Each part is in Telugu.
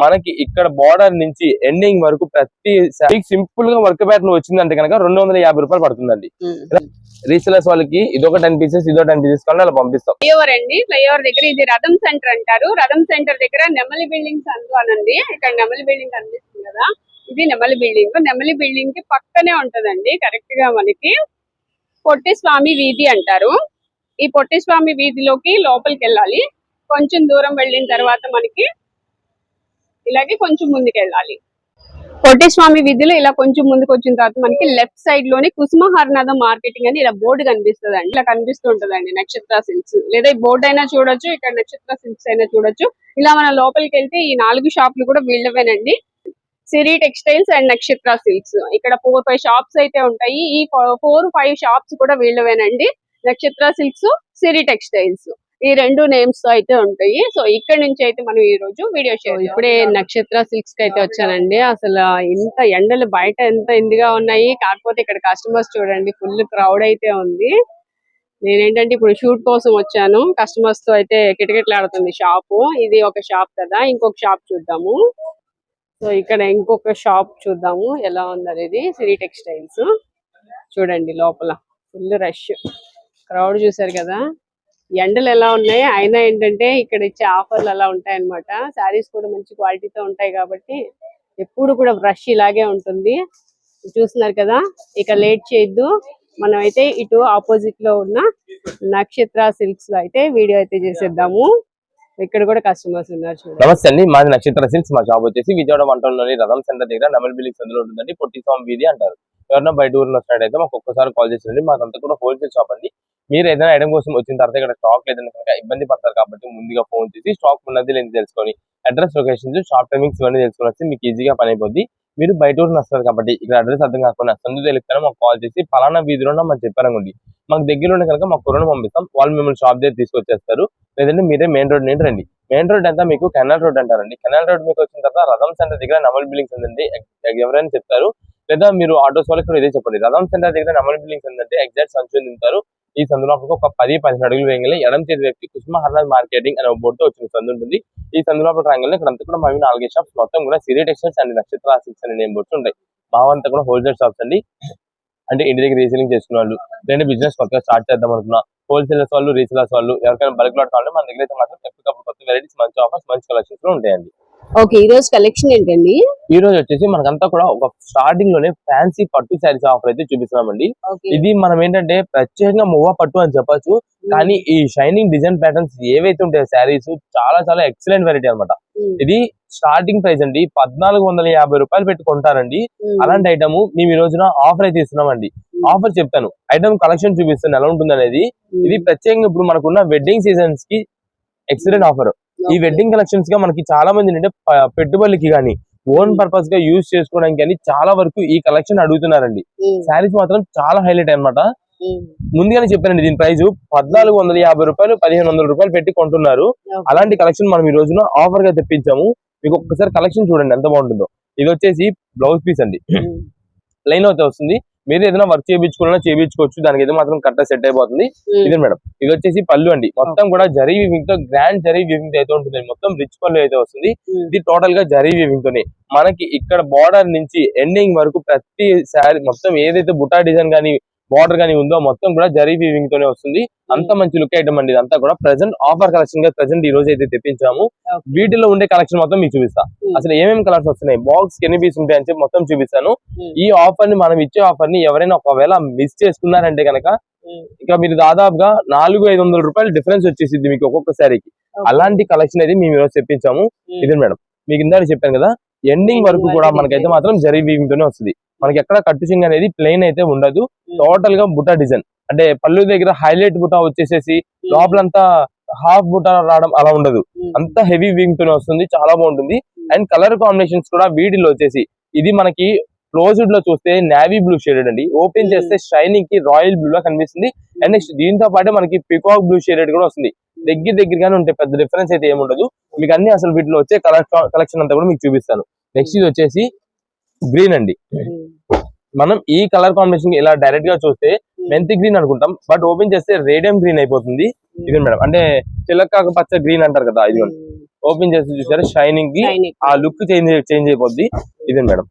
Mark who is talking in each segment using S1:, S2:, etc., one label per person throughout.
S1: మనకి ఇక్కడ బార్డర్ నుంచి ఎండింగ్ వరకు ప్రతి సింపుల్ గా వర్క్ ప్యాటర్న్ వచ్చిందంటే కనుక 250 రూపాయలు పడుతుందండి. రీసెలర్స్ వాళ్ళకి ఇదొక 10 పీసెస్ ఇదో 10 పీసెస్ కానీ అలా పంపిస్తాం.
S2: ఫ్లైఓవర్ అండి, ఫ్లైఓవర్ దగ్గర ఇది రథం సెంటర్ అంటారు. రథం సెంటర్ దగ్గర నెమలి బిల్డింగ్స్ అనండి. ఇక్కడ నెమలి బిల్డింగ్ కనిపిస్తుంది కదా, ఇది నెమలి బిల్డింగ్. నెమలి బిల్డింగ్ కి పక్కనే ఉంటదండి కరెక్ట్ గా మనకి పొట్టి స్వామి వీధి అంటారు. ఈ పొట్టి స్వామి వీధిలోకి లోపలికి వెళ్ళాలి. కొంచెం దూరం వెళ్ళిన తర్వాత మనకి ఇలాగే కొంచెం ముందుకు వెళ్ళాలి. పొట్టి స్వామి వీధిలో ఇలా కొంచెం ముందుకు వచ్చిన తర్వాత మనకి లెఫ్ట్ సైడ్ లోనే కుసుమహర్నాథం మార్కెటింగ్ అని ఇలా బోర్డు కనిపిస్తుంది అండి. ఇలా కనిపిస్తుంటదండి నక్షత్ర సిల్క్స్. లేదా ఈ బోర్డు అయినా చూడొచ్చు, ఇక్కడ నక్షత్ర సిల్క్స్ అయినా చూడొచ్చు. ఇలా మన లోపలికి వెళ్తే ఈ 4 షాపులు కూడా వీళ్ళవేనండి. సిరి టెక్స్టైల్స్ అండ్ నక్షత్ర సిల్క్స్. ఇక్కడ 4-5 షాప్స్ అయితే ఉంటాయి. ఈ 4-5 షాప్స్ కూడా వీళ్ళవేనండి. నక్షత్ర సిల్క్స్, సిరి టెక్స్టైల్స్, ఈ 2 నేమ్స్ తో అయితే ఉంటాయి. సో ఇక్కడ నుంచి అయితే మనం ఈ రోజు వీడియో షేర్. ఇప్పుడే నక్షత్ర సిల్క్స్ కి అయితే వచ్చానండి. అసలు ఇంత ఎండలు బయట ఎంత ఎండుగా ఉన్నాయి, కాకపోతే ఇక్కడ కస్టమర్స్ చూడండి ఫుల్ క్రౌడ్ అయితే ఉంది. నేనేంటంటే ఇప్పుడు షూట్ కోసం వచ్చాను. కస్టమర్స్ తో అయితే కిటకిటలాడుతుంది షాపు. ఇది ఒక షాప్ కదా, ఇంకొక షాప్ చూద్దాము. సో ఇక్కడ ఇంకొక షాప్ చూద్దాము ఎలా ఉందనేది. సిరి టెక్స్టైల్స్ చూడండి, లోపల ఫుల్ రష్, క్రౌడ్ చూసారు కదా. ఎండలు ఎలా ఉన్నాయి, అయినా ఏంటంటే ఇక్కడ ఇచ్చే ఆఫర్లు అలా ఉంటాయన్నమాట. శారీస్ కూడా మంచి క్వాలిటీతో ఉంటాయి కాబట్టి ఎప్పుడు కూడా రష్ ఇలాగే ఉంటుంది. చూస్తున్నారు కదా, ఇక లేట్ చేయొద్దు. మనం అయితే ఇటు ఆపోజిట్ లో ఉన్న నక్షత్ర సిల్క్స్ లో అయితే వీడియో అయితే చేసేద్దాము. ఇక్కడ కూడా కస్టమర్స్ ఉన్నారు చూడండి.
S1: నమస్తే అండి, మాది నక్షత్ర సిల్క్స్. మా షాప్ వచ్చేసి విజయవాడ మంటలోని రథం సెంటర్ దగ్గర నెమలి బిల్డింగ్స్ అందులో ఉంటుందండి. పొట్టి స్వామి వీధి అంటారు. ఎవరైనా బయట ఊరిలో వచ్చినట్టయితే మాకు ఒక్కసారి కాల్ చేసిందండి. మాకంతా కూడా హోల్సేల్ షాప్ అండి. మీరు ఏదైనా ఐటమ్ కోసం వచ్చిన తర్వాత ఇక్కడ స్టాక్ లేదని కనుక ఇబ్బంది పడతారు కాబట్టి ముందుగా ఫోన్ చేసి స్టాక్ ఉన్నది లేని తెలుసుకొని అడ్రస్, లొకేషన్స్, షాప్ టైమింగ్స్ ఇవన్నీ తెలుసుకొని వస్తే మీకు ఈజీగా పని అయిపోద్ది. మీరు బయట ఊరిని వస్తారు కాబట్టి ఇక్కడ అడ్రస్ అర్థం కాకుండా సందు తెలుస్తారో మాకు కాల్ చేసి పలానా వీధిలో మాకు చెప్పారండి. మాకు దగ్గర ఉండే కనుక మాకు కొరను పంపిస్తాం. వాళ్ళు మిమ్మల్ని షాప్ దగ్గర తీసుకొచ్చేస్తారు. లేదంటే మీరే మెయిన్ రోడ్ నుండి రండి. మెయిన్ రోడ్ అంతా మీకు కెనాల్ రోడ్ అంటారండి. కెనాల్ రోడ్ మీకు వచ్చిన తర్వాత రథం సెంటర్ దగ్గర నెమలి బిల్డింగ్స్ ఉందండి. ఎవరైనా చెప్తారు, లేదా మీరు ఆటోస్ వాళ్ళకి కూడా ఇదే చెప్పండి. రథం సెంటర్ దగ్గర నెమలి బిల్డింగ్స్ ఉందంటే ఎగ్జాక్ట్ సంచు తింటారు. ఈ సందులో ఒక 10-15 అడుగులు వేయగలి ఎడం చేతి వ్యక్తి కుసుమహర్నాథ్ మార్కెటింగ్ అనే బోర్డుతో వచ్చిన సందు ఉంటుంది. ఈ సందులో రాగానే ఇక్కడ అంతా కూడా మేము 4 షాప్స్ మొత్తం కూడా సిరి టెక్స్టైల్స్ అండ్ నక్షత్ర సిల్క్స్ అనే నేమ్ బోర్డ్స్ ఉంటాయి. మావంతా కూడా హోల్సేల్ షాప్స్ అండి. అంటే ఇంటి దగ్గర రీసేలింగ్ చేసుకున్న వాళ్ళు, లేదంటే బిజినెస్ కొత్తగా స్టార్ట్ చేద్దాం అనుకున్నా, హోల్సేలర్స్ వాళ్ళు, రీసేలర్స్ వాళ్ళు, ఎవరికైనా బల్క్ లాట్ కావాలి మన దగ్గర అయితే మాత్రం ఎప్పటికప్పుడు కొత్త వెరైటీస్, మంచి ఆఫర్స్, మంచి కలెక్షన్స్ లో ఉంటాయండి.
S2: ఓకే, ఈ రోజు కలెక్షన్ ఏంటండి?
S1: ఈ రోజు వచ్చేసి మనకంతా కూడా ఒక స్టార్టింగ్ లోనే ఫ్యాన్సీ పట్టు శారీస్ ఆఫర్ అయితే చూపిస్తున్నామండి. ఇది మనం ఏంటంటే ప్రత్యేకంగా మువ్వ పట్టు అని చెప్పొచ్చు. కానీ ఈ షైనింగ్ డిజైన్ ప్యాటర్న్స్ ఏవైతే ఉంటాయో శారీస్ చాలా చాలా ఎక్సలెంట్ వెరైటీ అనమాట. ఇది స్టార్టింగ్ ప్రైస్ అండి 1450 రూపాయలు పెట్టి కొంటారండి. అలాంటి ఐటమ్ మేము ఈ రోజున ఆఫర్ అయితే ఇస్తున్నామండి. ఆఫర్ చెప్తాను, ఐటమ్ కలెక్షన్ చూపిస్తాను ఎలా ఉంటుంది అనేది. ఇది ప్రత్యేకంగా ఇప్పుడు మనకున్న వెడ్డింగ్ సీజన్స్ కి ఎక్సలెంట్ ఆఫర్. ఈ వెడ్డింగ్ కలెక్షన్స్ గా మనకి చాలా మంది ఏంటంటే పెట్టుబడికి కానీ ఓన్ పర్పస్ గా యూజ్ చేసుకోవడానికి కానీ చాలా వరకు ఈ కలెక్షన్ అడుగుతున్నారండి. శారీస్ మాత్రం చాలా హైలైట్ అనమాట. ముందుగానే చెప్పానండి, దీని ప్రైస్ 1450 రూపాయలు, 1500 రూపాయలు పెట్టి కొంటున్నారు. అలాంటి కలెక్షన్ మనం ఈ రోజున ఆఫర్ గా తెప్పించాము. మీకు ఒక్కసారి కలెక్షన్ చూడండి ఎంత బాగుంటుందో. ఇది వచ్చేసి బ్లౌజ్ పీస్ అండి, ప్లెయిన్ అయితే వస్తుంది. మీరు ఏదైనా వర్క్ చేయించుకున్నా చేయించుకోవచ్చు, దానికి అయితే మాత్రం కరెక్ట్ సెట్ అయిపోతుంది. ఇదే మేడం, ఇది వచ్చేసి పళ్ళు అండి. మొత్తం కూడా జరీ వీవింగ్ తో, గ్రాండ్ జరీ వీవింగ్ అయితే ఉంటుంది. మొత్తం రిచ్ పళ్ళు అయితే వస్తుంది. ఇది టోటల్ గా జరీ వీవింగ్ తోనే మనకి ఇక్కడ బార్డర్ నుంచి ఎండింగ్ వరకు ప్రతి శారీ మొత్తం ఏదైతే బుటా డిజైన్ కానీ బార్డర్ కానీ ఉందో మొత్తం కూడా జరీ వీవింగ్ తోనే వస్తుంది. అంత మంచి లుక్ ఐటమ్ అండి. ఇదంతా కూడా ప్రెసెంట్ ఆఫర్ కలెక్షన్ గా ప్రెసెంట్ ఈ రోజు అయితే తెప్పించాము. వీటిలో ఉండే కలెక్షన్ మొత్తం మీకు చూపిస్తా. అసలు ఏమేమి కలర్స్ వస్తున్నాయి, బాక్స్ ఎన్ని పీస్ ఉంటాయి అని చెప్పి మొత్తం చూపిస్తాను. ఈ ఆఫర్ ని, మనం ఇచ్చే ఆఫర్ ని ఎవరైనా ఒకవేళ మిస్ చేసుకున్నారంటే కనుక ఇక మీరు దాదాపుగా 400-500 రూపాయలు డిఫరెన్స్ వచ్చేసింది మీకు ఒక్కొక్క శారీకి. అలాంటి కలెక్షన్ అయితే మేము ఈరోజు తెప్పించాము. ఇదే మేడం, మీకు ఇందాక చెప్పాను కదా, ఎండింగ్ వరకు కూడా మనకైతే మాత్రం జరీ వీవింగ్ తోనే వస్తుంది. మనకి ఎక్కడ కట్టుచింగ్ అనేది ప్లెయిన్ అయితే ఉండదు. టోటల్ గా బుటా డిజైన్ అంటే పళ్ళు దగ్గర హైలైట్ బుటా వచ్చేసేసి లోపలంతా హాఫ్ బుటా రావడం అలా ఉండదు. అంతా హెవీ వీవింగ్ తోనే వస్తుంది, చాలా బాగుంటుంది. అండ్ కలర్ కాంబినేషన్స్ కూడా వీటిలో వచ్చేసి ఇది మనకి క్లోజ్డ్ లో చూస్తే నేవీ బ్లూ షేడెడ్ అండి, ఓపెన్ చేస్తే షైనింగ్ కి రాయల్ బ్లూ లా కనిపిస్తుంది. అండ్ నెక్స్ట్ దీంతో పాటు మనకి పికాక్ బ్లూ షేడెడ్ కూడా వస్తుంది. దగ్గరగానే ఉంటాయి, పెద్ద డిఫరెన్స్ అయితే ఏముండదు. మీకు అన్ని అసలు వీటిలో వచ్చే కలెక్షన్ అంతా కూడా మీకు చూపిస్తాను. నెక్స్ట్ ఇది వచ్చేసి గ్రీన్ అండి. మనం ఈ కలర్ కాంబినేషన్ ఇలా డైరెక్ట్ గా చూస్తే మెంతి గ్రీన్ అనుకుంటాం, బట్ ఓపెన్ చేస్తే రేడియం గ్రీన్ అయిపోతుంది. ఇది మేడం, అంటే చిలక పచ్చ గ్రీన్ అంటారు కదా, ఇది ఓపెన్ చేసి చూసారా షైనింగ్ కి ఆ లుక్ చేంజ్ అయిపోద్ది. ఇదే మేడం.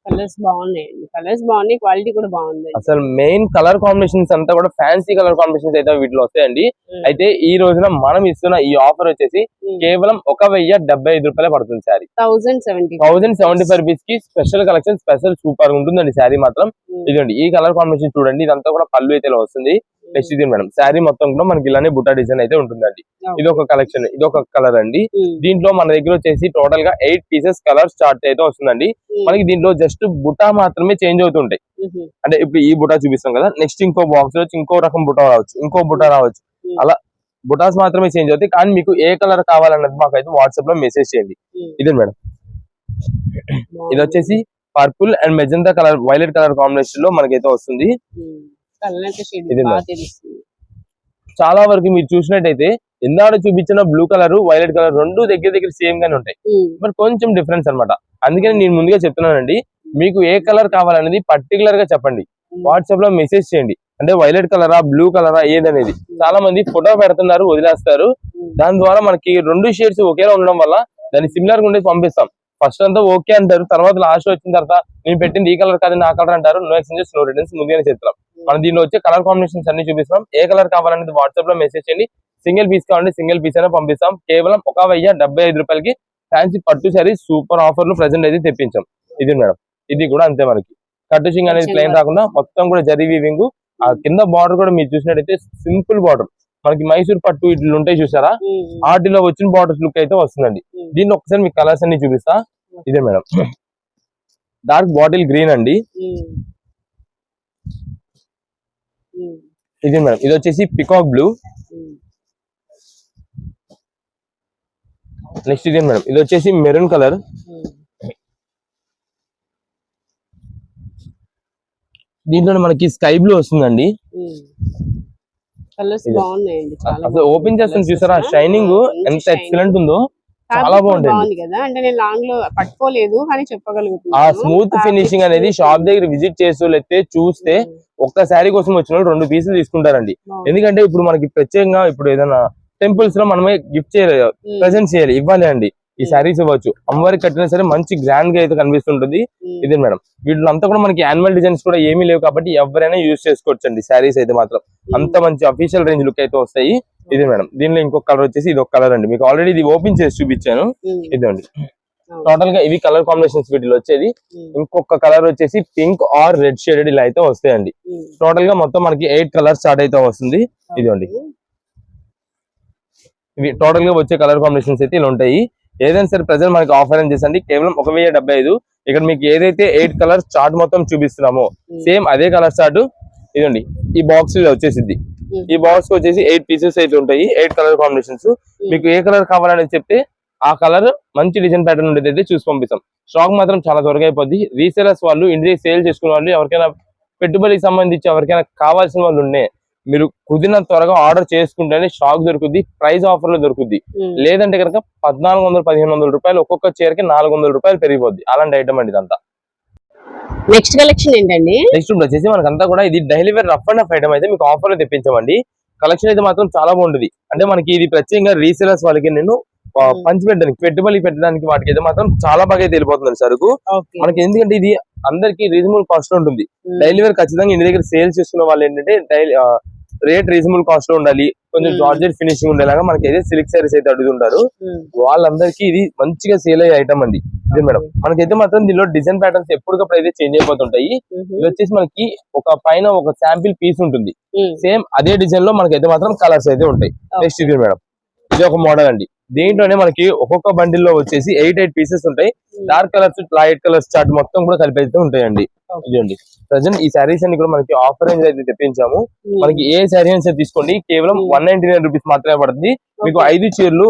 S2: కలర్స్ బాగున్నాయండి, కలర్స్ బాగున్నాయి, క్వాలిటీ కూడా బాగుంది.
S1: అసలు మెయిన్ కలర్ కాంబినేషన్స్ అంతా కూడా ఫ్యాన్సీ కలర్ కాంబినేషన్స్ అయితే వీటిలో వస్తాయండి. అయితే ఈ రోజున మనం ఇస్తున్న ఈ ఆఫర్ వచ్చేసి కేవలం 1075 రూపాయలే పడుతుంది శారీ. 1075 రూపీస్ కి స్పెషల్ కలెక్షన్, స్పెషల్ సూపర్ ఉంటుందండి శారీ మాత్రం. ఇదండి ఈ కలర్ కాంబినేషన్ చూడండి, ఇదంతా కూడా పళ్ళు అయితే వస్తుంది. నెక్స్ట్ ఇది మేడం శారీ మొత్తం కూడా మనకి ఇలానే బుట్టా డిజైన్ అయితే ఉంటుందండి. ఇది ఒక కలెక్షన్, ఇది ఒక కలర్ అండి. దీంట్లో మన దగ్గర వచ్చేసి టోటల్ గా 8 పీసెస్ కలర్ చార్ట్ అయితే వస్తుందండి. మనకి దీంట్లో జస్ట్ బుట్టా మాత్రమే చేంజ్ అవుతుంటాయి. అంటే ఇప్పుడు ఈ బుట్టా చూపిస్తాం కదా, నెక్స్ట్ ఇంకో బాక్స్ వచ్చి ఇంకో రకం బుట్టా రావచ్చు, ఇంకో బుట్టా రావచ్చు, అలా బుటాస్ మాత్రమే చేంజ్ అవుతాయి. కానీ మీకు ఏ కలర్ కావాలన్నది మాకైతే వాట్సాప్ లో మెసేజ్ చేయండి. ఇదే మేడం. ఇది వచ్చేసి purple and magenta colour, violet colour combination లో మనకైతే వస్తుంది. చాలా వరకు మీరు చూసినట్టయితే ఇందాక చూపించిన బ్లూ కలర్, వైలెట్ కలర్ రెండు దగ్గర సేమ్ గానే ఉంటాయి, బట్ కొంచెం డిఫరెన్స్ అన్నమాట. అందుకని నేను ముందుగా చెప్తున్నానండి, మీకు ఏ కలర్ కావాలనేది పర్టికులర్ గా చెప్పండి, వాట్సాప్ లో మెసేజ్ చేయండి. అంటే వైలెట్ కలరా, బ్లూ కలరా ఏదనేది. చాలా మంది ఫోటో పెడుతున్నారు, వదిలేస్తారు. దాని ద్వారా మనకి రెండు షేడ్స్ ఒకేలా ఉండడం వల్ల దాన్ని సిమిలర్ గా ఉండేది పంపిస్తాం. ఫస్ట్ అంతా ఓకే అంటారు, తర్వాత లాస్ట్ వచ్చిన తర్వాత నేను పెట్టింది ఈ కలర్ కాదు నా కలర్ అంటారు. నో ఎక్స్చేంజెస్, నో రిటర్న్స్ ముందుగానే చెప్తాం. మనం దీనిలో వచ్చే కలర్ కాంబినేషన్స్ అన్ని చూపిస్తాం. ఏ కలర్ కావాలనేది వాట్సాప్ లో మెసేజ్ చేయండి. సింగిల్ పీస్ కావాలంటే సింగిల్ పీస్ అయినా పంపిస్తాం. కేవలం 1075 రూపాయలకి ఫ్యాన్సీ పట్టు శారీ సూపర్ ఆఫర్ లో ప్రెసెంట్ అయితే తెప్పించాం. ఇది మేడం, ఇది కూడా అంతే. మనకి కట్టుచింగ్ అనేది ప్లెయిన్ రాకుండా మొత్తం కూడా జరీ వీవింగ్. ఆ కింద బార్డర్ కూడా మీరు చూసినట్టయితే సింపుల్ బార్డర్, మనకి మైసూర్ పట్టు ఇట్లు ఉంటాయి చూసారా, వాటిలో వచ్చిన బార్డర్ లుక్ అయితే వస్తుందండి. దీన్ని ఒకసారి మీకు కలర్స్ అన్ని చూపిస్తా. ఇదే మేడం, డార్క్ బాటిల్ గ్రీన్ అండి. ఇది మేడం, ఇది వచ్చేసి పికాక్ బ్లూ. నెక్స్ట్ ఇది మేడం, ఇది వచ్చేసి మెరూన్ కలర్. దీంట్లో మనకి స్కై బ్లూ వస్తుందండి. అసలు ఓపెన్ చేస్తుంది చూసారా, షైనింగ్ ఎంత ఎక్సలెంట్ ఉందో, చాలా బాగుంటుంది
S2: కదా. అంటే నేను లాంగ్ లో పట్టుకోలేదు కానీ చెప్పగలుగుతున్నాను.
S1: ఆ స్మూత్ ఫినిషింగ్ అనేది షాప్ దగ్గర విజిట్ చేస్తూ లేకపోతే చూస్తే ఒక్క శారీ కోసం వచ్చిన వాళ్ళు 2 పీసులు తీసుకుంటారండి. ఎందుకంటే ఇప్పుడు మనకి ప్రత్యేకంగా ఇప్పుడు ఏదైనా టెంపుల్స్ లో మనమే గిఫ్ట్ చేయాలి, ప్రెజెంట్ చేయాలి, ఇవ్వాలి అండి. ఈ శారీస్ ఇవ్వచ్చు, అమ్మవారికి కట్టినా సరే మంచి గ్రాండ్ గా అయితే కనిపిస్తుంటుంది. ఇదే మేడం, వీటిలో అంతా కూడా మనకి యానిమల్ డిజైన్స్ కూడా ఏమీ లేవు కాబట్టి ఎవరైనా యూజ్ చేసుకోవచ్చు అండి. శారీస్ అయితే మాత్రం అంత మంచి అఫీషియల్ రేంజ్ లుక్ అయితే వస్తాయి. ఇది మేడం, దీనిలో ఇంకొక కలర్ వచ్చేసి ఇది ఒక కలర్ అండి. మీకు ఆల్రెడీ ఇది ఓపెన్ చేసి చూపించాను. ఇదండి టోటల్ గా ఇవి కలర్ కాంబినేషన్స్ వీటిలో వచ్చేది. ఇంకొక కలర్ వచ్చేసి పింక్ ఆర్ రెడ్ షేడెడ్ ఇలా అయితే వస్తాయండి. టోటల్ గా మొత్తం మనకి 8 కలర్స్ స్టార్ట్ అయితే వస్తుంది. ఇదండి, ఇవి టోటల్ గా వచ్చే కలర్ కాంబినేషన్స్ అయితే ఇలా ఉంటాయి. ఏదైనా సరే ప్రజెంట్ మనకి ఆఫర్ అని చేసండి కేవలం 1075. ఇక్కడ మీకు ఏదైతే 8 కలర్స్ చార్ట్ మొత్తం చూపిస్తున్నామో సేమ్ అదే కలర్ చార్ట్ ఇదండి ఈ బాక్స్ వచ్చేసింది. ఈ బాక్స్ వచ్చేసి 8 పీసెస్ అయితే ఉంటాయి, 8 కలర్ కాంబినేషన్స్. మీకు ఏ కలర్ కావాలని చెప్తే ఆ కలర్ మంచి డిజైన్ ప్యాటర్న్ ఉండేది అయితే చూసి పంపిస్తాం. స్టాక్ మాత్రం చాలా త్వరగా అయిపోద్ది. రీసేలర్స్ వాళ్ళు, ఇండియా సేల్ చేసుకునే వాళ్ళు, ఎవరికైనా పెట్టుబడికి సంబంధించి ఎవరికైనా కావాల్సిన వాళ్ళు ఉన్నాయి, మీరు కుదిరిన త్వరగా ఆర్డర్ చేసుకుంటేనే స్టాక్ దొరుకుద్ది, ప్రైస్ ఆఫర్ లో దొరుకుద్ది. లేదంటే కనుక 1400-1500 రూపాయలు ఒక్కొక్క చీరకి 400 రూపాయలు పెరిగిపోద్ది. అలాంటి ఐటమ్ అండి ఇదంతా.
S2: నెక్స్ట్ కలెక్షన్ ఏంటండి?
S1: నెక్స్ట్ వచ్చేసి మనకంతా కూడా ఇది daily wear rough and rough item అయితే మీకు ఆఫర్ లో తెప్పించామండి. కలెక్షన్ అయితే మాత్రం చాలా బాగుంటుంది. అంటే మనకి ఇది ప్రత్యేకంగా రీసేలర్స్ వాళ్ళకి నేను పంచి పెట్టడానికి, పెట్టుబడి పెట్టడానికి వాటికి అయితే మాత్రం చాలా బాగా అయితే వెళ్ళిపోతుంది సరుకు మనకి. ఎందుకంటే ఇది అందరికి రీజనబుల్ కాస్ట్ లో ఉంటుంది. డైలీ వేర్ ఖచ్చితంగా ఇంటి దగ్గర సేల్స్ చేసుకున్న వాళ్ళు ఏంటంటే రేట్ రీజనబుల్ కాస్ట్ లో ఉండాలి, కొంచెం జార్జెట్ ఫినిషింగ్ ఉండేలాగా మనకి అయితే సిల్క్ సారీస్ అయితే అడుగుతుంటారు. వాళ్ళందరికీ ఇది మంచిగా సేల్ అయ్యే ఐటమ్ అండి. ఇది మేడం, మనకైతే మాత్రం దీనిలో డిజైన్ ప్యాటర్న్స్ ఎప్పటికప్పుడు అయితే చేంజ్ అయిపోతుంటాయి. ఇది వచ్చేసి మనకి ఒక పైన ఒక శాంపిల్ పీస్ ఉంటుంది, సేమ్ అదే డిజైన్ లో మనకైతే మాత్రం కలర్స్ అయితే ఉంటాయి. నెక్స్ట్ ఇది మేడం, ఇది ఒక మోడల్ అండి. దీంట్లోనే మనకి ఒక్కొక్క బండిల్ లో వచ్చేసి 8 పీసెస్ ఉంటాయి. Dark colours, light colours chart మొత్తం కూడా కలిపి అయితే ఉంటాయండి. ఇదండి ప్రజెంట్ ఈ శారీస్ అన్ని కూడా మనకి ఆఫర్ రేంజ్ అయితే తెప్పించాము. మనకి ఏ శారీ అని తీసుకోండి కేవలం 199 రూపీస్ మాత్రమే పడుతుంది. మీకు 5 చీరలు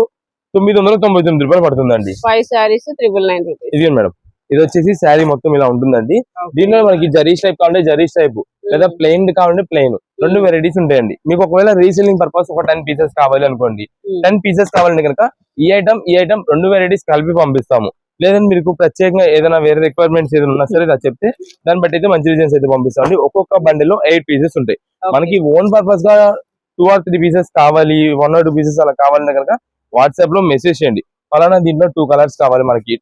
S1: 999 రూపాయలు పడుతుందండి.
S2: 5 సారీస్ 999 రూపీస్.
S1: ఇది మేడం, ఇది వచ్చేసి శారీ మొత్తం ఇలా ఉంటుందండి. దీనిలో మనకి జరీ స్టైప్ కావాలంటే జరీ స్టైప్, లేదా ప్లెయిన్ కావాలంటే ప్లెయిన్, 2 వెరైటీస్ ఉంటాయండి. మీకు ఒకవేళ రీసెల్లింగ్ పర్పస్ ఒక 10 పీసెస్ కావాలి అనుకోండి, 10 పీసెస్ కావాలంటే కనుక ఈ ఐటమ్ 2 వెరైటీస్ కలిపి పంపిస్తాము. లేదంటే మీకు ప్రత్యేకంగా ఏదైనా వేరే రిక్వైర్మెంట్స్ ఏదైనా ఉన్నా సరే ఇలా చెప్తే దాన్ని బట్టి అయితే మంచి డిజైన్స్ అయితే పంపిస్తామండి. ఒక్కొక్క బండిలో 8 పీసెస్ ఉంటాయి. మనకి ఓన్ పర్పస్ గా 2 or 3 పీసెస్ కావాలి, 1 or 2 పీసెస్ అలా కావాలంటే కనుక వాట్సాప్ లో మెసేజ్ చేయండి. పలానా దీంట్లో 2 కలర్స్ కావాలి మనకి,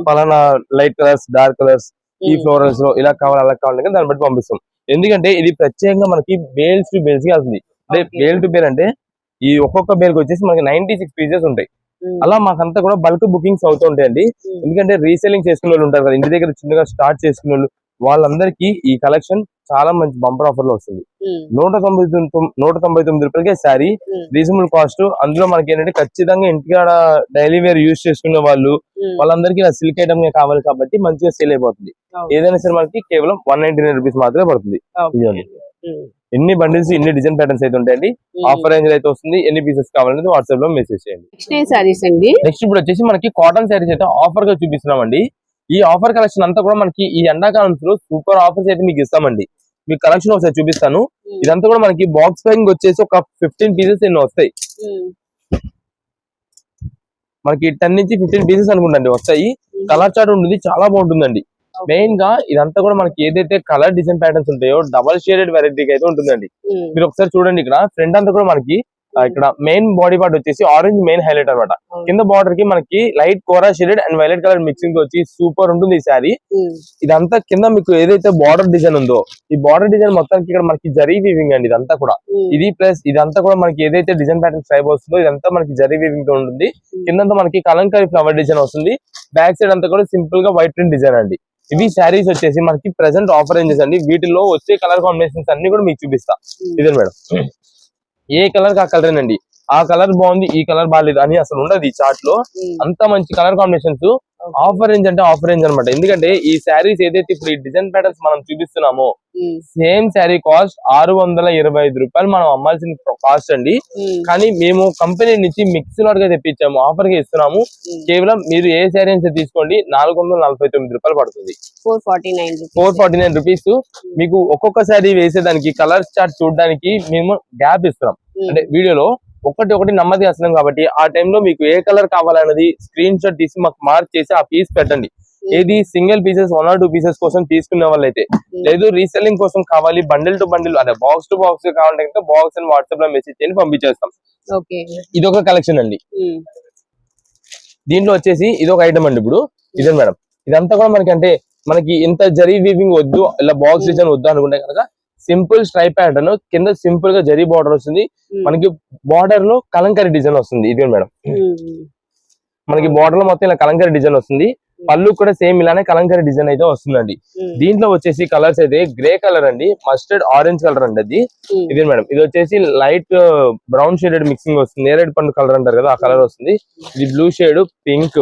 S1: పలానా లైట్ కలర్స్, డార్క్ కలర్స్, ఈ ఫ్లోరల్స్ లో ఇలా కావాలి అలా కావాలంటే దాన్ని బట్టి పంపిస్తాం. ఎందుకంటే ఇది ప్రత్యేకంగా మనకి బేల్స్ టు బేల్స్ కి వెళ్తుంది. అంటే బేల్ టు బేల్ అంటే ఈ ఒక్కొక్క బేల్ కి వచ్చేసి మనకి 96 పీసెస్ ఉంటాయి. అలా మాకంతా కూడా బల్క్ బుకింగ్స్ అవుతూ ఉంటాయండి. ఎందుకంటే రీసెల్లింగ్ చేసుకునే వాళ్ళు ఉంటారు కదా, ఇంటి దగ్గర చిన్నగా స్టార్ట్ చేసుకునే వాళ్ళు, వాళ్ళందరికీ ఈ కలెక్షన్ చాలా మంచి బంపర్ ఆఫర్ లో వస్తుంది. 199 రూపాయలకే శారీ, రీజనబుల్ కాస్ట్. అందులో మనకి ఏంటంటే ఖచ్చితంగా ఇంటికాడ డైలీ వేర్ యూజ్ చేసుకునే వాళ్ళు, వాళ్ళందరికీ సిల్క్ ఐటమ్ కావాలి కాబట్టి మంచిగా సేల్ అయిపోతుంది. ఏదైనా సరే మనకి కేవలం 199 రూపీస్ మాత్రమే పడుతుంది. ఎన్ని బండిల్స్, ఎన్ని డిజైన్ ప్యాటర్న్స్ అయితే ఉంటాయండి. ఆఫర్ రేంజ్ అయితే వస్తుంది. ఎన్ని పీసెస్ కావాలనేది వాట్సాప్ లో మెసేజ్ చేయండి. నెక్స్ట్ ఇప్పుడు వచ్చేసి మనకి కాటన్ శారీస్ అయితే ఆఫర్ గా చూపిస్తున్నామండి. ఈ ఆఫర్ కలెక్షన్ అంతా కూడా మనకి ఈ ఎండాకాలంలో సూపర్ ఆఫర్స్ అయితే మీకు ఇస్తామండి. మీకు కలెక్షన్ ఒకసారి చూపిస్తాను. ఇదంతా కూడా మనకి బాక్స్ ప్యాకింగ్ వచ్చేసి ఒక 15 పీసెస్ ఎన్నో వస్తాయి. మనకి 10 నుంచి 15 పీసెస్ అనుకుంటండి వస్తాయి. కలర్ చార్ట్ ఉంటుంది, చాలా బాగుంటుందండి. మెయిన్ గా ఇదంతా కూడా మనకి ఏదైతే కలర్ డిజైన్ ప్యాటర్న్స్ ఉంటాయో డబల్ షేడెడ్ వెరైటీకి అయితే ఉంటుందండి. మీరు ఒకసారి చూడండి, ఇక్కడ ఫ్రంట్ అంతా కూడా మనకి ఇక్కడ మెయిన్ బాడీ పార్ట్ వచ్చేసి ఆరెంజ్ మెయిన్ హైలైట్ అనమాట. కింద బార్డర్ కి మనకి లైట్ కోరా shaded and violet colour mixing తో వచ్చి సూపర్ ఉంటుంది ఈ శారీ. ఇదంతా కింద మీకు ఏదైతే బార్డర్ డిజైన్ ఉందో ఈ బార్డర్ డిజైన్ మొత్తానికి ఇక్కడ మనకి జరీ వీవింగ్ అండి. ఇదంతా కూడా ఇది ప్లస్ ఇదంతా కూడా మనకి ఏదైతే డిజైన్ ప్యాటర్న్ టైప్ వస్తుందో ఇదంతా మనకి జరీ వీవింగ్ తో ఉంటుంది. కిందంతా మనకి కలంకారీ ఫ్లవర్ డిజైన్ వస్తుంది. బ్యాక్ సైడ్ అంతా కూడా సింపుల్ గా వైట్ ప్రింట్ డిజైన్ అండి. ఇవి శారీస్ వచ్చేసి మనకి ప్రెసెంట్ ఆఫర్ రేంజెస్ అండి. వీటిలో వచ్చే కలర్ కాంబినేషన్స్ అన్ని కూడా మీకు చూపిస్తా. ఇదే మేడం, ఏ కలర్ ఆ కలర్ అండి. ఆ కలర్ బాగుంది, ఈ కలర్ బాగాలేదు అని అసలు ఉండదు ఈ చార్ట్ లో. అంత మంచి కలర్ కాంబినేషన్స్. ఆఫర్ రేంజ్ అంటే ఆఫర్ రేంజ్ అనమాట. ఎందుకంటే ఈ శారీస్ ఏదైతే ఇప్పుడు ఈ డిజైన్ ప్యాటర్న్స్ మనం చూపిస్తున్నామో సేమ్ శారీ కాస్ట్ 625 రూపాయలు మనం అమ్మాల్సిన కాస్ట్ అండి. కానీ మేము కంపెనీ నుంచి మిక్స్ లాట్ గా తెప్పించాము, ఆఫర్ గా ఇస్తున్నాము. కేవలం మీరు ఏ శారీ అయితే తీసుకోండి 449 రూపాయలు పడుతుంది. 449 రూపీస్. మీకు ఒక్కొక్క శారీ వేసేదానికి కలర్ చార్ట్ చూడడానికి మేము గ్యాప్ ఇస్తున్నాం. అంటే వీడియోలో ఒకటి నెమ్మది వస్తున్నాం కాబట్టి ఆ టైంలో మీకు ఏ కలర్ కావాలన్నది స్క్రీన్ షాట్ తీసి మాకు మార్క్ చేసి ఆ పీస్ పెట్టండి. ఏది సింగిల్ పీసెస్ 1 or 2 పీసెస్ కోసం తీసుకునే వాళ్ళైతే, లేదు రీసెల్లింగ్ కోసం కావాలి బండిల్ టు బండిల్ అంటే బాక్స్ టు బాక్స్ కావాలంటే బాక్స్ అని వాట్సాప్ లో మెసేజ్ చేసి పంపించేస్తాం. ఇది ఒక కలెక్షన్ అండి. దీంట్లో వచ్చేసి ఇది ఒక ఐటమ్ అండి. ఇప్పుడు ఇదే మేడం, ఇదంతా కూడా మనకి అంటే మనకి ఇంత జరీ వీవింగ్ వద్దు, ఇలా బాక్స్ డిజైన్ వద్దు అనుకుంటే కనుక సింపుల్ స్ట్రైప్ ప్యాటర్న్ కింద సింపుల్ గా జరీ బార్డర్ వస్తుంది. మనకి బార్డర్ లో కలంకారీ డిజైన్ వస్తుంది. ఇదే మేడం, మనకి బార్డర్ లో మొత్తం ఇలా కలంకారీ డిజైన్ వస్తుంది. పళ్ళు కూడా సేమ్ ఇలానే కలంకారీ డిజైన్ అయితే వస్తుందండి. దీంట్లో వచ్చేసి కలర్స్ అయితే గ్రే కలర్ అండి, మస్టర్డ్ ఆరెంజ్ కలర్ అండి. అది ఇదే మేడం, ఇది వచ్చేసి లైట్ బ్రౌన్ షేడెడ్ మిక్సింగ్ వస్తుంది. నేరేడు పండు కలర్ అంటారు కదా, ఆ కలర్ వస్తుంది. ఇది blue shade, pink,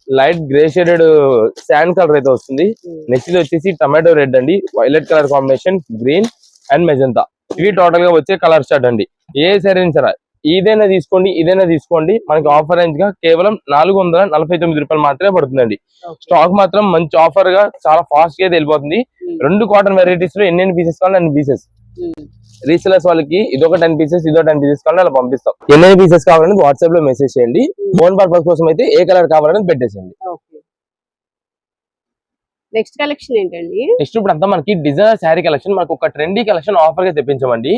S1: light grey shaded sand colour అయితే వస్తుంది. నెక్స్ట్ వచ్చేసి టమాటో రెడ్ అండి, violet colour combination, green and magenta. ఇవి టోటల్ గా వచ్చే కలర్ స్టార్ట్ అండి. ఏ సరే సరే ఇదైనా తీసుకోండి మనకి ఆఫర్ రేంజ్ గా కేవలం 449 రూపాయలు మాత్రమే పడుతుందండి. స్టాక్ మాత్రం మంచి ఆఫర్ గా చాలా ఫాస్ట్ గా అయితే వెళ్ళిపోతుంది. 2 కాటన్ వెరైటీస్ లో ఎన్ని పీసెస్ కావాలి అన్ని పీసెస్. రీసెలర్స్ వాళ్ళకి ఇదొక 10 పీసెస్ ఇదో 10 పీసెస్ కావాలని అలా పంపిస్తాం. ఎన్ని పీసెస్ కావాలని వాట్సాప్ లో మెసేజ్ చేయండి. ఫోన్ పర్పస్ కోసం అయితే ఏ కలర్ కావాలని పెట్టేసేయండి.
S2: నెక్స్ట్ కలెక్షన్ ఏంటండి?
S1: నెక్స్ట్ ఇప్పుడు అంతా మనకి డిజైనర్ శారీ కలెక్షన్, మనకు ఒక ట్రెండీ కలెక్షన్ ఆఫర్ గా తెప్పించామండి.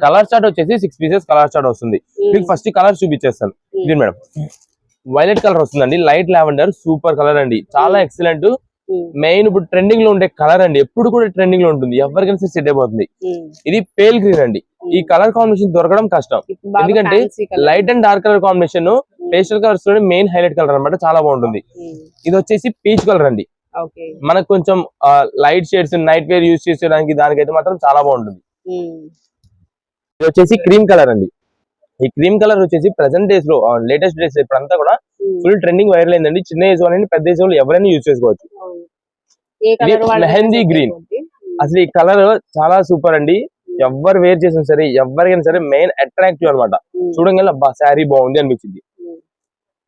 S1: కలర్ చార్ట్ వచ్చేసి 6 పీసెస్ కలర్ చార్ట్ వస్తుంది. మీకు ఫస్ట్ కలర్ చూపించేస్తాను. ఇది మేడం, వైలెట్ కలర్ వస్తుందండి, లైట్ లావెండర్, సూపర్ కలర్ అండి, చాలా ఎక్సలెంట్. మెయిన్ ఇప్పుడు ట్రెండింగ్ లో ఉండే కలర్ అండి, ఎప్పుడు కూడా ట్రెండింగ్ లో ఉంటుంది, ఎవరికైనా సెట్ అయిపోతుంది. ఇది పేల్ గ్రీన్ అండి. ఈ కలర్ కాంబినేషన్ దొరకడం కష్టం, ఎందుకంటే light and dark colour combination pastel colours లో మెయిన్ హైలైట్ కలర్ అనమాట, చాలా బాగుంటుంది. ఇది వచ్చేసి పీచ్ కలర్ అండి. మనకు కొంచెం light shades night wear use చేసేదానికి దానికైతే మాత్రం చాలా బాగుంటుంది. ఇది వచ్చేసి క్రీమ్ కలర్ అండి. ఈ క్రీమ్ కలర్ వచ్చేసి ప్రెసెంట్ డేస్ లో లేటెస్ట్ డేస్ ఇప్పుడంతా కూడా ఫుల్ ట్రెండింగ్ వైరల్ అయిందండి. చిన్న ఏజ్ వాళ్ళని పెద్ద ఏజ్ వాళ్ళు ఎవరైనా యూజ్ చేసుకోవచ్చు. మెహందీ గ్రీన్, అసలు ఈ కలర్ చాలా సూపర్ అండి. ఎవరు వేర్ చేసినా సరే ఎవరికైనా సరే మెయిన్ అట్రాక్టివ్ అనమాట. చూడంగానే అబ్బా శారీ బాగుంది అనిపించింది.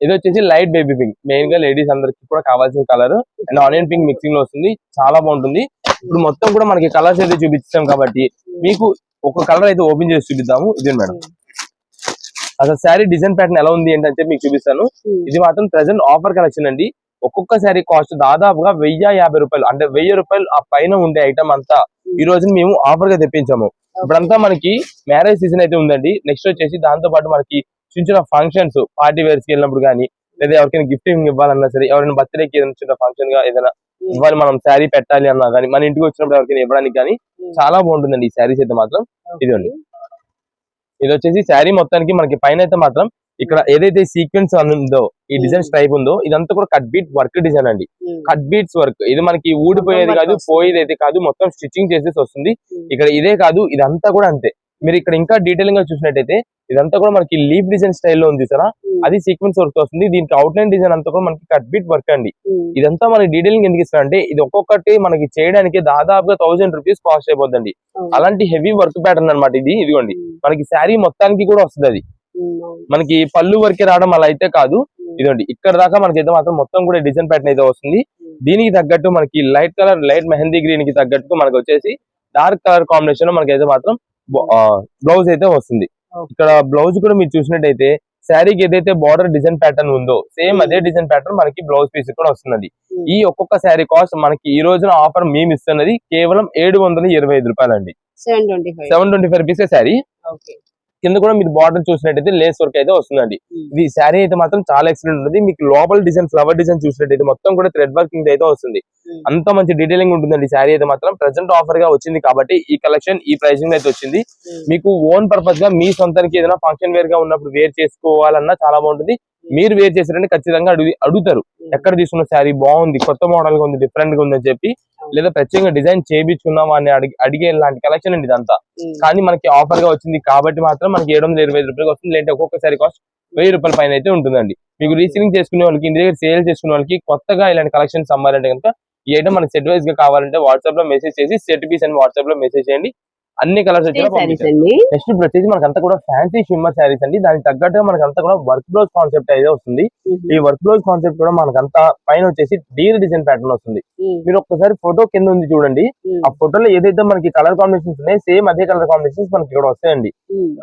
S1: ఇది వచ్చేసి లైట్ బేబీ పింక్, మెయిన్ గా లేడీస్ అందరికి కూడా కావాల్సిన colour and onion pink mixing లో వస్తుంది, చాలా బాగుంటుంది. ఇప్పుడు మొత్తం కూడా మనకి కలర్స్ అయితే చూపిస్తాం కాబట్టి మీకు ఒక కలర్ అయితే ఓపెన్ చేసి చూపిద్దాము. ఇదే మేడం, అసలు శారీ డిజైన్ ప్యాటర్న్ ఎలా ఉంది ఏంటంటే మీకు చూపిస్తాను. ఇది మాత్రం ప్రెసెంట్ ఆఫర్ కలెక్షన్ అండి. ఒక్కొక్క శారీ కాస్ట్ దాదాపుగా 1050 రూపాయలు, అంటే 1000 రూపాయలు ఆ పైన ఉండే ఐటమ్ అంతా ఈ రోజు మేము ఆఫర్ గా తెప్పించాము. ఇప్పుడంతా మనకి మ్యారేజ్ సీజన్ అయితే ఉందండి. నెక్స్ట్ వచ్చేసి దాంతో పాటు మనకి చిన్న చిన్న ఫంక్షన్స్ పార్టీ వేర్స్ కి వెళ్ళినప్పుడు కానీ లేదా ఎవరికైనా గిఫ్టింగ్ ఇవ్వాలన్నా సరే, ఎవరైనా బర్త్డేకి ఏదైనా చిన్న ఫంక్షన్ గా ఏదైనా ఇవ్వాలి, మనం శారీ పెట్టాలి అన్నా కానీ, మన ఇంటికి వచ్చినప్పుడు ఎవరికైనా ఇవ్వడానికి కానీ చాలా బాగుంటుందండి ఈ శారీస్ అయితే మాత్రం. ఇదండి, ఇది వచ్చేసి శారీ మొత్తానికి మనకి పైన అయితే మాత్రం ఇక్కడ ఏదైతే సీక్వెన్స్ ఉందో, ఈ డిజైన్ స్ట్రైప్ ఉందో, ఇదంతా కూడా కట్ బీట్ వర్క్ డిజైన్ అండి. కట్ బీట్స్ వర్క్, ఇది మనకి ఊడిపోయేది కాదు, పోయేది అయితే కాదు, మొత్తం స్టిచ్చింగ్ చేసేసి వస్తుంది. ఇక్కడ ఇదే కాదు, ఇదంతా కూడా అంతే. మీరు ఇక్కడ ఇంకా డీటెయిలింగ్ గా చూసినట్టయితే ఇదంతా కూడా మనకి లీఫ్ డిజైన్ స్టైల్లో ఉంది సార్, అది సీక్వెన్స్ వర్క్ వస్తుంది. దీనికి అవుట్లైన్ డిజైన్ అంతా కూడా మనకి కట్ బీట్ వర్క్ అండి. ఇదంతా మనకి డీటెయిలింగ్ ఎందుకు ఇస్తారంటే, ఇది ఒక్కొక్కటి మనకి చేయడానికి దాదాపుగా 1000 రూపీస్ కాస్ట్ అయిపోద్దండి. అలాంటి హెవీ వర్క్ ప్యాటర్న్ అనమాట ఇది. ఇదిగోండి, మనకి శారీ మొత్తానికి కూడా వస్తుంది. అది మనకి పళ్ళు వరకే రావడం అలా అయితే కాదు. ఇదండి, ఇక్కడ దాకా మనకైతే మాత్రం మొత్తం కూడా డిజైన్ ప్యాటర్న్ అయితే వస్తుంది. దీనికి తగ్గట్టు మనకి light colour, light mehndi green కి తగ్గట్టు మనకి వచ్చేసి డార్క్ కలర్ కాంబినేషన్ మనకైతే మాత్రం బ్లౌజ్ అయితే వస్తుంది. ఇక్కడ బ్లౌజ్ కూడా మీరు చూసినట్టయితే శారీకి ఏదైతే బార్డర్ డిజైన్ ప్యాటర్న్ ఉందో సేమ్ అదే డిజైన్ ప్యాటర్న్ మనకి బ్లౌజ్ పీస్ కూడా వస్తుంది. ఈ ఒక్కొక్క శారీ కాస్ట్ మనకి ఈ రోజున ఆఫర్ మేము ఇస్తున్నది కేవలం 725 రూపాయలండి. 725 రూపీస్ శారీ. కింద కూడా మీరు బార్డర్ చూసినట్టయితే లేస్ వర్క్ అయితే వస్తుందండి. ఇది శారీ అయితే మాత్రం చాలా ఎక్సలెంట్ ఉంటుంది. మీకు లోపల డిజైన్ ఫ్లవర్ డిజైన్ చూసినట్టయితే మొత్తం కూడా థ్రెడ్ వర్కింగ్ అయితే వస్తుంది. అంత మంచి డీటెయిలింగ్ ఉంటుందండి శారీ అయితే మాత్రం. ప్రెసెంట్ ఆఫర్ గా వచ్చింది కాబట్టి ఈ కలెక్షన్ ఈ ప్రైసింగ్ అయితే వచ్చింది. మీకు ఓన్ పర్పస్ గా మీ సొంతానికి ఏదైనా ఫంక్షన్ వేర్ గా ఉన్నప్పుడు వేర్ చేసుకోవాలన్నా చాలా బాగుంటుంది. మీరు వేర్ చేశారంటే ఖచ్చితంగా అడుగుతారు, ఎక్కడ తీసుకున్న శారీ బాగుంది, కొత్త మోడల్ గా ఉంది, డిఫరెంట్ గా ఉంది అని చెప్పి, లేదా ప్రత్యేకంగా డిజైన్ చేయించుకున్నాం అని అడిగే లాంటి కలెక్షన్ అండి ఇదంతా. కానీ మనకి ఆఫర్ గా వచ్చింది కాబట్టి మాత్రం మనకి 725 రూపాయలు వస్తుంది. లేదంటే ఒక్కొక్క శారీ కాస్ట్ 1000 రూపాయల పైన అయితే ఉంటుందండి. మీకు రీసెలింగ్ చేసుకునే వాళ్ళకి, ఇంటి దగ్గర సేల్ చేసుకునే వాళ్ళకి, కొత్తగా ఇలాంటి కలెక్షన్స్ అమ్మాలంటే కనుక ఈ ఐటమ్ మనకి సెట్ వైజ్ గా కావాలంటే వాట్సాప్ లో మెసేజ్ చేసి సెట్ పీస్ అని వాట్సాప్ లో మెసేజ్ చేయండి. అన్ని కలర్స్ వచ్చి నెక్స్ట్ ఇప్పుడు వచ్చేసి మనకంతా కూడా ఫ్యాన్సీ షిమ్మర్ శారీస్ అండి. దానికి తగ్గట్టుగా మనకంతా కూడా వర్క్ బ్లౌజ్ కాన్సెప్ట్ అయితే వస్తుంది. ఈ వర్క్ బ్లౌజ్ కాన్సెప్ట్ కూడా మనకంతా పైన వచ్చేసి డీర్ డిజైన్ ప్యాటర్న్ వస్తుంది. మీరు ఒక్కసారి ఫోటో కింద ఉంది చూడండి, ఆ ఫోటోలో ఏదైతే మనకి కలర్ కాంబినేషన్స్ ఉన్నాయి సేమ్ అదే కలర్ కాంబినేషన్స్ మనకి ఇక్కడ వస్తాయండి.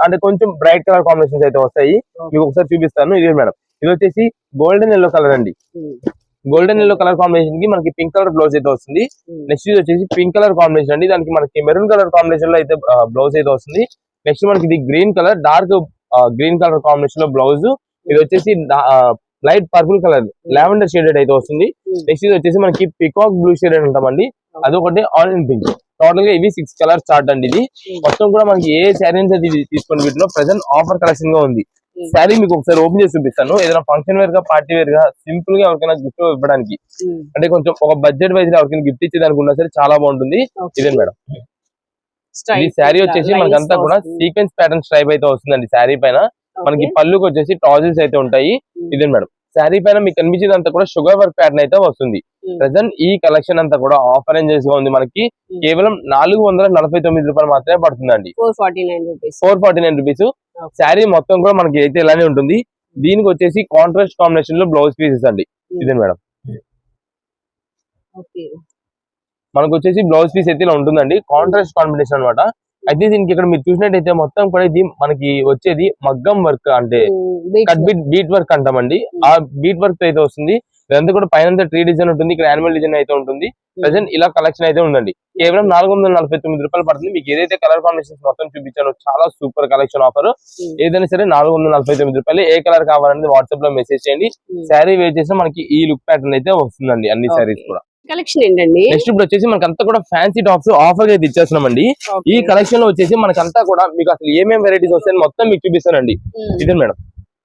S1: అంటే కొంచెం బ్రైట్ కలర్ కాంబినేషన్స్ అయితే వస్తాయి. మీకు ఒకసారి చూపిస్తాను. ఇది మేడం, ఇది వచ్చేసి గోల్డెన్ ఎల్లో కలర్ అండి. గోల్డెన్ ఎల్లో కలర్ కాంబినేషన్ కి మనకి పింక్ కలర్ బ్లౌజ్ అయితే వస్తుంది. నెక్స్ట్ ఇది వచ్చేసి పింక్ కలర్ కాంబినేషన్ అండి. దానికి మనకి మెరూన్ కలర్ కాంబినేషన్ లో అయితే బ్లౌజ్ అయితే వస్తుంది. నెక్స్ట్ మనకి ఇది green colour, dark green colour combination లో బ్లౌజ్. ఇది వచ్చేసి light purple colour lavender shaded అయితే వస్తుంది. నెక్స్ట్ ఇది వచ్చేసి మనకి పికాక్ బ్లూ షేడెడ్ అంటామండి, అదొకటి ఆరెంజ్ పింక్. టోటల్ గా ఇవి 6 కలర్ చార్ట్ అండి. ఇది మొత్తం కూడా మనకి ఏ శారీ తీసుకోండి వీటిలో ప్రెసెంట్ ఆఫర్ కలెక్షన్ గా ఉంది. శారీ మీకు ఒకసారి ఓపెన్ చేసి చూపిస్తాను. ఏదైనా ఫంక్షన్ వేర్ గా, పార్టీ వేర్ గా, సింపుల్ గా ఎవరికైనా గిఫ్ట్ ఇవ్వడానికి, అంటే కొంచెం ఒక బడ్జెట్ వైజ్ ఎవరికైనా గిఫ్ట్ ఇచ్చేదానికి ఉన్నా సరే చాలా బాగుంటుంది. ఇదే మేడం, ఈ శారీ వచ్చేసి మనకంతా కూడా సీక్వెన్స్ ప్యాటర్న్ స్ట్రైప్ అయితే వస్తుందండి. శారీ పైన మనకి పళ్ళుకి వచ్చేసి టాజిల్స్ అయితే ఉంటాయి. ఇదే మేడం, శారీ పైన మీకు కనిపించేదంతా కూడా షుగర్ వర్క్ ప్యాటర్న్ అయితే వస్తుంది. ప్రెసెంట్ ఈ కలెక్షన్ అంతా కూడా ఆఫర్ రేంజెస్ గా ఉంది. మనకి కేవలం 449 రూపాయలు మాత్రమే పడుతుందండి. 449 రూపీస్. శారీ మొత్తం కూడా మనకి అయితే ఇలానే ఉంటుంది. దీనికి వచ్చేసి కాంట్రాస్ట్ కాంబినేషన్ లో బ్లౌజ్ పీసెస్ అండి. ఇదే మేడం, మనకు వచ్చేసి బ్లౌజ్ పీస్ అయితే ఇలా ఉంటుందండి, కాంట్రాస్ట్ కాంబినేషన్ అనమాట. అయితే దీనికి ఇక్కడ మీరు చూసినట్టయితే మొత్తం కూడా ఇది మనకి వచ్చేది మగ్గం వర్క్, అంటే కట్ బీట్ వర్క్ అంటామండి. ఆ బీట్ వర్క్ అయితే వస్తుంది. ఇదంతా కూడా పైన ట్రీ డిజైన్ ఉంటుంది, ఇక్కడ యానిమల్ డిజైన్ అయితే ఉంటుంది. ప్రెసెంట్ ఇలా కలెక్షన్ అయితే ఉందండి. కేవలం 449 రూపాయలు పడుతుంది. మీకు ఏదైతే కలర్ కాంబినేషన్స్ మొత్తం చూపించానో చాలా సూపర్ కలెక్షన్ ఆఫర్. ఏదైనా సరే 449 రూపాయలు. ఏ కలర్ కావాలనేది వాట్సాప్ లో మెసేజ్ చేయండి. శారీ వేర్ చేస్తే మనకి ఈ లుక్ ప్యాటర్న్ అయితే వస్తుందండి అన్ని శారీస్ కూడా.
S2: కలెక్షన్ ఏంటండి
S1: నెక్స్ట్ ఇప్పుడు వచ్చేసి మనకంతా కూడా ఫ్యాన్సీ టాప్స్ ఆఫర్ అయితే ఇచ్చేస్తున్నామండి. ఈ కలెక్షన్ లో వచ్చేసి మనకంతా కూడా మీకు అసలు ఏమేమి వెరైటీస్ వస్తాయని మొత్తం మీకు చూపిస్తానండి. ఇదే మేడం,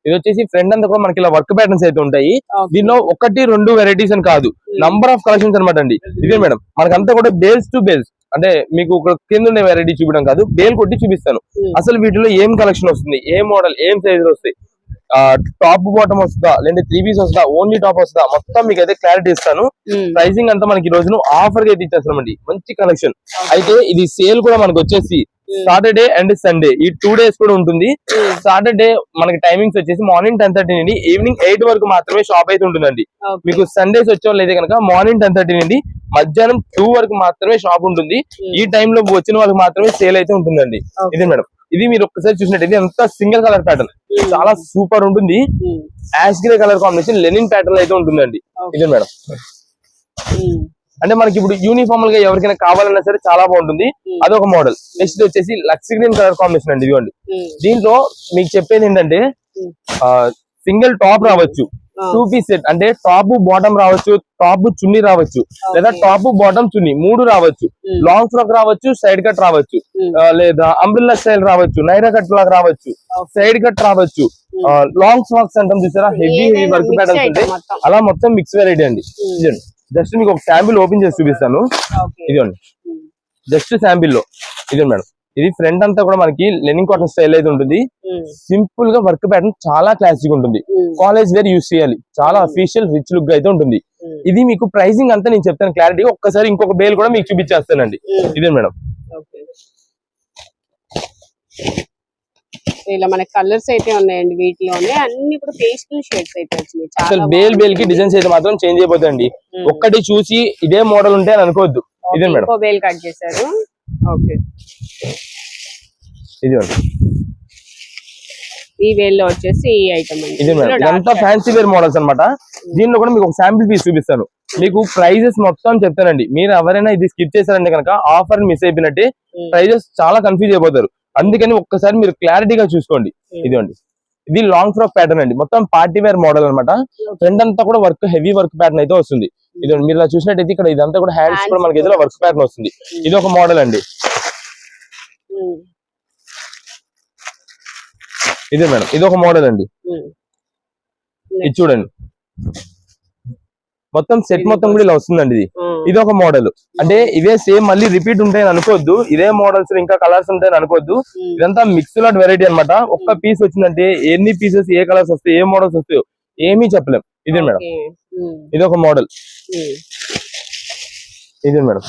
S1: ఇది వచ్చేసి ఫ్రంట్ అంతా కూడా మనకి ఇలా వర్క్ ప్యాటర్న్స్ అయితే ఉంటాయి. దీనిలో 1-2 వెరైటీస్ అని కాదు, నంబర్ ఆఫ్ కలెక్షన్స్ అనమాట అండి. ఇదే మేడం, మనకంతా కూడా బేల్స్ టు బేల్స్, అంటే మీకు ఒక కింద ఉండే వెరైటీ చూపించడం కాదు, బేల్ కొట్టి చూపిస్తాను. అసలు వీటిలో ఏం కలెక్షన్ వస్తుంది, ఏ మోడల్, ఏం సైజులు వస్తాయి, టాప్ బాటమ్ వస్తుందా, లేదంటే 3 పీస్ వస్తుందా, ఓన్లీ టాప్ వస్తుందా, మొత్తం మీకు అయితే క్లారిటీ ఇస్తాను. ప్రైసింగ్ అంతా మనకి ఈ రోజు ఆఫర్ గా అయితే ఇచ్చేస్తామండి. మంచి కలెక్షన్. అయితే ఇది సేల్ కూడా మనకు వచ్చేసి సాటర్డే అండ్ సండే ఈ 2 days కూడా ఉంటుంది. సాటర్డే మనకి టైమింగ్స్ వచ్చేసి మార్నింగ్ 10:30 నుండి ఈవినింగ్ 8 వరకు మాత్రమే షాప్ అయితే ఉంటుందండి. మీకు సండేస్ వచ్చే వాళ్ళు అయితే కనుక మార్నింగ్ 10:30 నుండి మధ్యాహ్నం 2 వరకు మాత్రమే షాప్ ఉంటుంది. ఈ టైంలో వచ్చిన వాళ్ళకి మాత్రమే సేల్ అయితే ఉంటుందండి. ఇదే మేడం, ఇది మీరు ఒక్కసారి చూసినట్టయితే అంతా సింగిల్ కలర్ ప్యాటర్న్, చాలా సూపర్ ఉంటుంది. Ash grey colour combination linen pattern అయితే ఉంటుందండి. ఇదే మేడం, అంటే మనకి ఇప్పుడు యూనిఫామ్ గా ఎవరికైనా కావాలన్నా సరే చాలా బాగుంటుంది. అదొక మోడల్. నెక్స్ట్ వచ్చేసి లక్స్ గ్రీన్ కలర్ కాంబినేషన్ అండి. ఇదిగోండి, దీంట్లో మీకు చెప్పేది ఏంటంటే సింగిల్ టాప్ రావచ్చు, 2 పీస్ సెట్ అంటే టాప్ బాటమ్ రావచ్చు, టాప్ చున్నీ రావచ్చు, లేదా టాప్ బాటమ్ చున్నీ 3 రావచ్చు. లాంగ్ ఫ్రాక్ రావచ్చు, సైడ్ కట్ రావచ్చు, లేదా అంబ్రిల్లా స్టైల్ రావచ్చు, నైరా కట్ లాగా రావచ్చు, సైడ్ కట్ రావచ్చు, లాంగ్ ఫ్రాక్స్ అంటాం చూసారా, హెవీ వర్క్ ప్యాటర్న్స్ ఉంటాయి. అలా మొత్తం మిక్స్ వెరైటీ అండి. ఇదండి, జస్ట్ మీకు ఒక శాంపిల్ ఓపెన్ చేసి చూపిస్తాను. ఇదిగోండి, జస్ట్ శాంపిల్ లో ఇదండి మేడం. ఇది ఫ్రంట్ అంతా కూడా మనకి లెనిన్ కాటన్ స్టైల్ అయితే ఉంటుంది. సింపుల్ గా వర్క్ ప్యాటర్న్ చాలా క్లాసిక్ ఉంటుంది. కాలేజ్ వేర్ యూస్ చేయాలి, చాలా అఫీషియల్ రిచ్ లుక్ అయితే ఉంటుంది. ఇది మీకు ప్రైసింగ్ అంతా నేను చెప్తాను క్లారిటీ. ఒక్కసారి ఇంకొక బేల్ కూడా మీకు చూపించేస్తానండి. ఇదే మేడం,
S2: ఇలా మనకి కలర్స్ అయితే ఉన్నాయండి. వీటిలోనే అన్ని కూడా పేస్టల్ షేడ్స్ అయితే వచ్చినాయి.
S1: అసలు బేల్ బేల్ కి డిజైన్స్ అయితే మాత్రం చేంజ్ అయిపోతాయండి. ఒక్కటి చూసి ఇదే మోడల్ ఉంటే అని అనుకోవద్దు. ఇదే మేడం,
S2: బేల్ కట్ చేశారు. ఓకే,
S1: ఇది
S2: ఈ వేల్లో వచ్చేసి ఈ ఐటమ్ అండి.
S1: ఇది మేడం, ఇదంతా ఫ్యాన్సీ వేర్ మోడల్స్ అన్నమాట. దీనిలో కూడా మీకు ఒక శాంపిల్ పీస్ చూపిస్తాను. మీకు ప్రైజెస్ మొత్తం చెప్తానండి. మీరు ఎవరైనా ఇది స్కిప్ చేశారంటే కనుక ఆఫర్ మిస్ అయిపోయినట్టే. ప్రైజెస్ చాలా కన్ఫ్యూజ్ అయిపోతారు. అందుకని ఒక్కసారి మీరు క్లారిటీగా చూసుకోండి. ఇదిగోండి, ఇది లాంగ్ ఫ్రాక్ ప్యాటర్న్ అండి. మొత్తం పార్టీ వేర్ మోడల్ అనమాట. ఫ్రంట్ అంతా కూడా వర్క్, హెవీ వర్క్ ప్యాటర్న్ అయితే వస్తుంది. ఇదిగోండి, మీరు ఇలా చూసినట్టయితే ఇక్కడ ఇదంతా కూడా హ్యాండ్స్ కూడా మనకి ఎదురు వర్క్ ప్యాటర్న్ వస్తుంది. ఇది ఒక మోడల్ అండి. ఇదే మేడం, ఇది ఒక మోడల్ అండి. ఇది చూడండి, మొత్తం సెట్ మొత్తం కూడా ఇలా వస్తుందండి. ఇది ఒక మోడల్. అంటే ఇవే సేమ్ మళ్ళీ రిపీట్ ఉంటాయని అనుకోవద్దు. ఇదే మోడల్స్ ఇంకా కలర్స్ ఉంటాయని అనుకోవద్దు. ఇదంతా మిక్స్ లాట్ వెరైటీ అనమాట. ఒక్క పీస్ వచ్చిందంటే ఎన్ని పీసెస్, ఏ కలర్స్ వస్తాయి, ఏ మోడల్స్ వస్తాయో ఏమీ చెప్పలేం. ఇదే మేడం, ఇది ఒక మోడల్. ఇదే మేడం,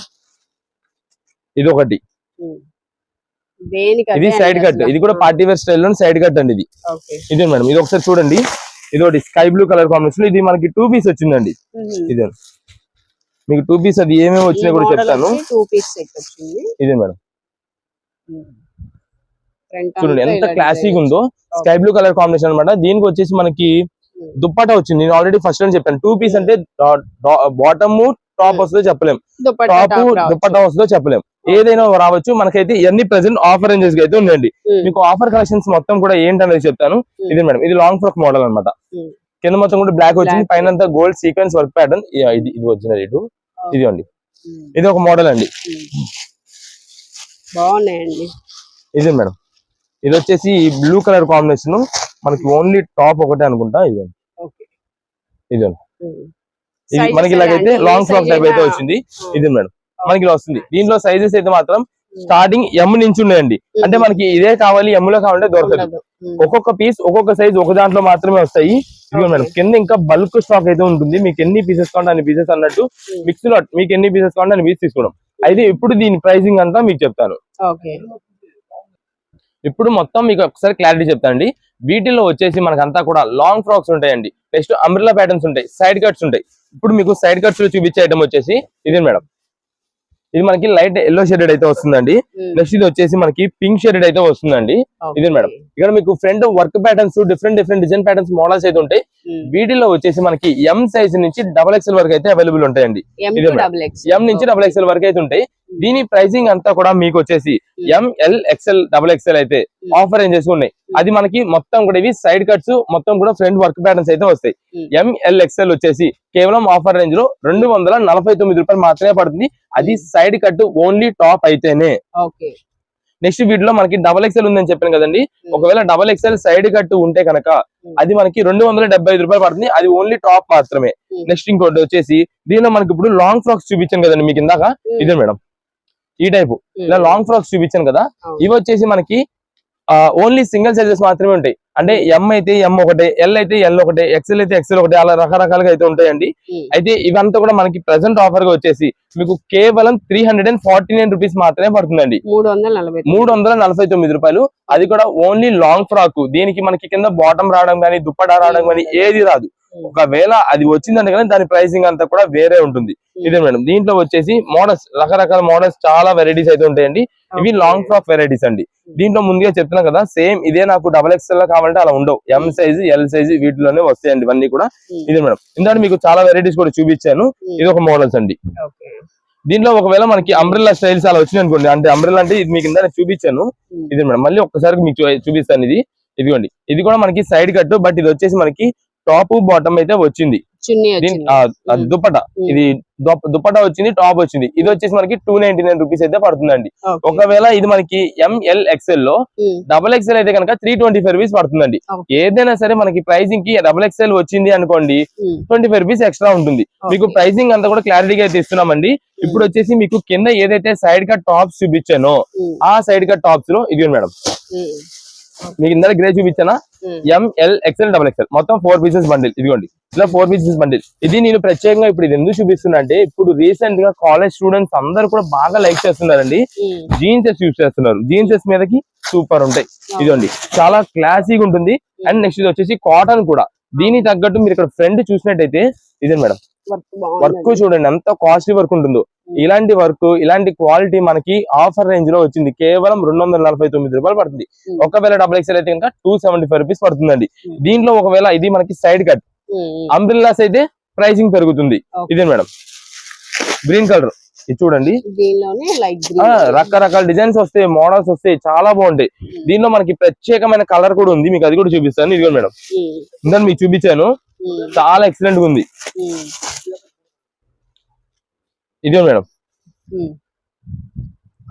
S1: ఇది ఒకటి. ఇది సైడ్ కట్. ఇది కూడా పార్టీ వేర్ స్టైల్ లో సైడ్ కట్ అండి. ఇది ఇదే మేడం, ఇది ఒకసారి చూడండి. ఇది ఒకటి స్కై బ్లూ కలర్ కాంబినేషన్. ఇది మనకి 2 పీస్ వచ్చిందండి. ఇదే మీకు 2 పీస్ అది ఏమేమి వచ్చినా కూడా చెప్తాను. ఇదే మేడం, చూడండి ఎంత క్లాసిక్ ఉందో. స్కై బ్లూ కలర్ కాంబినేషన్ అనమాట. దీనికి వచ్చేసి మనకి దుప్పటా వచ్చింది. నేను ఆల్రెడీ ఫస్ట్ అని చెప్పాను. 2 పీస్ అంటే బాటమ్ టాప్ వస్తుందో చెప్పలేం, టాప్ దుప్పటా వస్తుందో చెప్పలేం, ఏదైనా రావచ్చు. మనకైతే ఇవన్నీ ప్రెసెంట్ ఆఫర్ రేంజెస్ అయితే ఉందండి. మీకు ఆఫర్ కలెక్షన్స్ మొత్తం కూడా ఏంటనేది చెప్తాను. ఇది మేడం, ఇది లాంగ్ ఫ్రాక్ మోడల్ అనమాట. కింద మొత్తం కూడా బ్లాక్ వచ్చింది, పైన అంతా గోల్డ్ సీక్వెన్స్ వర్క్ ప్యాటర్న్. ఇది ఒరిజినల్. ఇది అండి, ఇది ఒక మోడల్ అండి.
S2: బాగున్నాయండి.
S1: ఇది మేడం, ఇది వచ్చేసి బ్లూ కలర్ కాంబినేషన్. మనకి ఓన్లీ టాప్ ఒకటే అనుకుంటా. ఇది ఇది మనకి ఇలాగైతే లాంగ్ ఫ్రాక్ టైప్ అయితే వచ్చింది. ఇది మేడం, మనకి ఇలా వస్తుంది. దీంట్లో సైజెస్ అయితే మాత్రం స్టార్టింగ్ ఎం నుంచి ఉన్నాయండి. అంటే మనకి ఇదే కావాలి, ఎమ్ లో కావాలంటే దొరకదు. ఒక్కొక్క పీస్ ఒక్కొక్క సైజ్ ఒక దాంట్లో మాత్రమే వస్తాయి. ఇదిగో మేడం, కింద ఇంకా బల్క్ స్టాక్ అయితే ఉంటుంది. మీకు ఎన్ని పీసెస్ కావాలంటే అన్ని పీసెస్ అన్నట్టు మిక్స్ లో మీకు ఎన్ని పీసెస్ కావాలంటే అన్ని పీస్ తీసుకోవడం. అయితే ఇప్పుడు దీని ప్రైసింగ్ అంతా మీకు చెప్తాను. ఇప్పుడు మొత్తం మీకు ఒకసారి క్లారిటీ చెప్తానండి. వీటిలో వచ్చేసి మనకంతా కూడా లాంగ్ ఫ్రాక్స్ ఉంటాయండి. నెక్స్ట్ అంబ్రెల్లా ప్యాటర్న్స్ ఉంటాయి, సైడ్ కట్స్ ఉంటాయి. ఇప్పుడు మీకు సైడ్ కట్స్ లో చూపించే ఐటమ్ వచ్చేసి ఇదే మేడం. ఇది మనకి లైట్ ఎల్లో షేడెడ్ అయితే వస్తుందండి. నెక్స్ట్ ఇది వచ్చేసి మనకి పింక్ షేడెడ్ అయితే వస్తుందండి. ఇదే మేడం, ఇక్కడ మీకు front work patterns, different design patterns, models అయితే ఉంటాయి. వీటిలో వచ్చేసి మనకి ఎం సైజ్ నుంచి XXL వరకు అయితే అవైలబుల్ ఉంటాయండి. ఇదే ఎం నుంచి XXL వరకు అయితే ఉంటాయి. దీని ప్రైసింగ్ అంతా కూడా మీకు వచ్చేసి ML XL XXL అయితే ఆఫర్ రేంజెస్ ఉన్నాయి. అది మనకి మొత్తం కూడా ఇవి సైడ్ కట్స్, మొత్తం కూడా ఫ్రంట్ వర్క్ ప్యాటర్న్స్ అయితే వస్తాయి. ML XL వచ్చేసి కేవలం ఆఫర్ రేంజ్ లో 249 రూపాయలు మాత్రమే పడుతుంది. అది సైడ్ కట్ ఓన్లీ టాప్ అయితేనే. నెక్స్ట్ వీటిలో మనకి XXL ఉందని చెప్పాను కదండి. ఒకవేళ XXL సైడ్ కట్ ఉంటే కనుక అది మనకి 275 రూపాయలు పడుతుంది. అది ఓన్లీ టాప్ మాత్రమే. నెక్స్ట్ ఇంకోటి వచ్చేసి దీనిలో మనకి ఇప్పుడు లాంగ్ ఫ్రాక్స్ చూపించాను కదండి మీకు ఇందాక. ఇదే మేడం, ఈ టైపు ఇలా లాంగ్ ఫ్రాక్స్ చూపించాను కదా. ఇవి వచ్చేసి మనకి ఓన్లీ సింగిల్ సైజెస్ మాత్రమే ఉంటాయి. అంటే ఎం అయితే ఎం ఒకటే, ఎల్ అయితే ఎల్ ఒకటే, ఎక్సెల్ అయితే ఎక్సెల్ ఒకటే, అలా రకరకాలుగా అయితే ఉంటాయండి. అయితే ఇవంతా కూడా మనకి ప్రెసెంట్ ఆఫర్ గా వచ్చేసి మీకు కేవలం 349 రూపీస్ మాత్రమే పడుతుందండి. 349 రూపాయలు. అది కూడా ఓన్లీ లాంగ్ ఫ్రాక్. దీనికి మనకి కింద బాటమ్ రావడం కానీ, దుప్పటా రావడం కానీ ఏది రాదు. ఒకవేళ అది వచ్చిందంటే కానీ దాని ప్రైసింగ్ అంతా కూడా వేరే ఉంటుంది. ఇదే మేడం, దీంట్లో వచ్చేసి మోడల్స్ రకరకాల మోడల్స్ చాలా వెరైటీస్ అయితే ఉంటాయండి. ఇవి లాంగ్ ఫ్రాక్ వెరైటీస్ అండి. దీంట్లో ముందుగా చెప్తున్నా కదా, సేమ్ ఇదే నాకు XXL లో కావాలంటే అలా ఉండవు, M సైజ్ L సైజ్ వీటిలోనే వస్తాయండి ఇవన్నీ కూడా. ఇదే మేడం, ఇందాక మీకు చాలా వెరైటీస్ కూడా చూపించాను. ఇది ఒక మోడల్స్ అండి. దీంట్లో ఒకవేళ మనకి అంబ్రెల్లా స్టైల్స్ అలా వచ్చినాయి అనుకోండి, అంటే అంబ్రెల్లా అంటే ఇది మీకు ఇందా చూపించాను. ఇది మేడం, మళ్ళీ ఒక్కసారి మీకు చూపిస్తాను. ఇదిగోండి, ఇది కూడా మనకి సైడ్ కట్, బట్ ఇది వచ్చేసి మనకి టాప్ బాటమ్ అయితే వచ్చింది. దుపట్టా, ఇది దుపట్టా వచ్చింది, టాప్ వచ్చింది. ఇది వచ్చేసి మనకి 299 రూపీస్ అయితే పడుతుందండి. ఒకవేళ ఇది మనకి MLXL లో XXL అయితే కనుక 325 రూపీస్ పడుతుందండి. ఏదైనా సరే మనకి ప్రైసింగ్ కి XXL వచ్చింది అనుకోండి 25 రూపీస్ ఎక్స్ట్రా ఉంటుంది. మీకు ప్రైసింగ్ అంతా కూడా క్లారిటీగా అయితే ఇస్తున్నామండి. ఇప్పుడు వచ్చేసి మీకు కింద ఏదైతే సైడ్ కట్ టాప్స్ చూపించానో ఆ సైడ్ కట్ టాప్స్ లో ఇది మేడం, మీకు ఇందాక గ్రే చూపించానా, MLXL XXL మొత్తం 4 పీసెస్ బండిల్. ఇదిగోండి, ఇలా 4 పీసెస్ బండిల్. ఇది నేను ప్రత్యేకంగా ఇప్పుడు ఇది ఎందుకు చూపిస్తున్నా అంటే, ఇప్పుడు రీసెంట్ గా కాలేజ్ స్టూడెంట్స్ అందరూ కూడా బాగా లైక్ చేస్తున్నారండి. జీన్సెస్ యూజ్ చేస్తున్నారు, జీన్సెస్ మీదకి సూపర్ ఉంటాయి. ఇదిగోండి, చాలా క్లాసీగా ఉంటుంది. అండ్ నెక్స్ట్ ఇది వచ్చేసి కాటన్ కూడా. దీనికి తగ్గట్టు మీరు ఇక్కడ ఫ్రంట్ చూసినట్టయితే ఇదే మేడం, వర్క్ చూడండి ఎంత కాస్ట్లీ వర్క్ ఉంటుందో. ఇలాంటి వర్క్, ఇలాంటి క్వాలిటీ మనకి ఆఫర్ రేంజ్ లో వచ్చింది. కేవలం 249 రూపాయలు పడుతుంది. ఒకవేళ XXL అయితే కనుక 275 రూపీస్ పడుతుందండి. దీంట్లో ఒకవేళ ఇది మనకి సైడ్ కట్ అంబ్రెల్లాస్ అయితే ప్రైసింగ్ పెరుగుతుంది. ఇదే మేడం, గ్రీన్ కలర్, ఇది చూడండి, రకరకాల డిజైన్స్ వస్తాయి, మోడల్స్ వస్తాయి, చాలా బాగుంటాయి. దీనిలో మనకి ప్రత్యేకమైన కలర్ కూడా ఉంది, మీకు అది కూడా చూపిస్తాను. ఇదిగో మేడం, ఇందాక మీకు చూపించాను, చాలా ఎక్సలెంట్ గా ఉంది. ఇదే మేడం,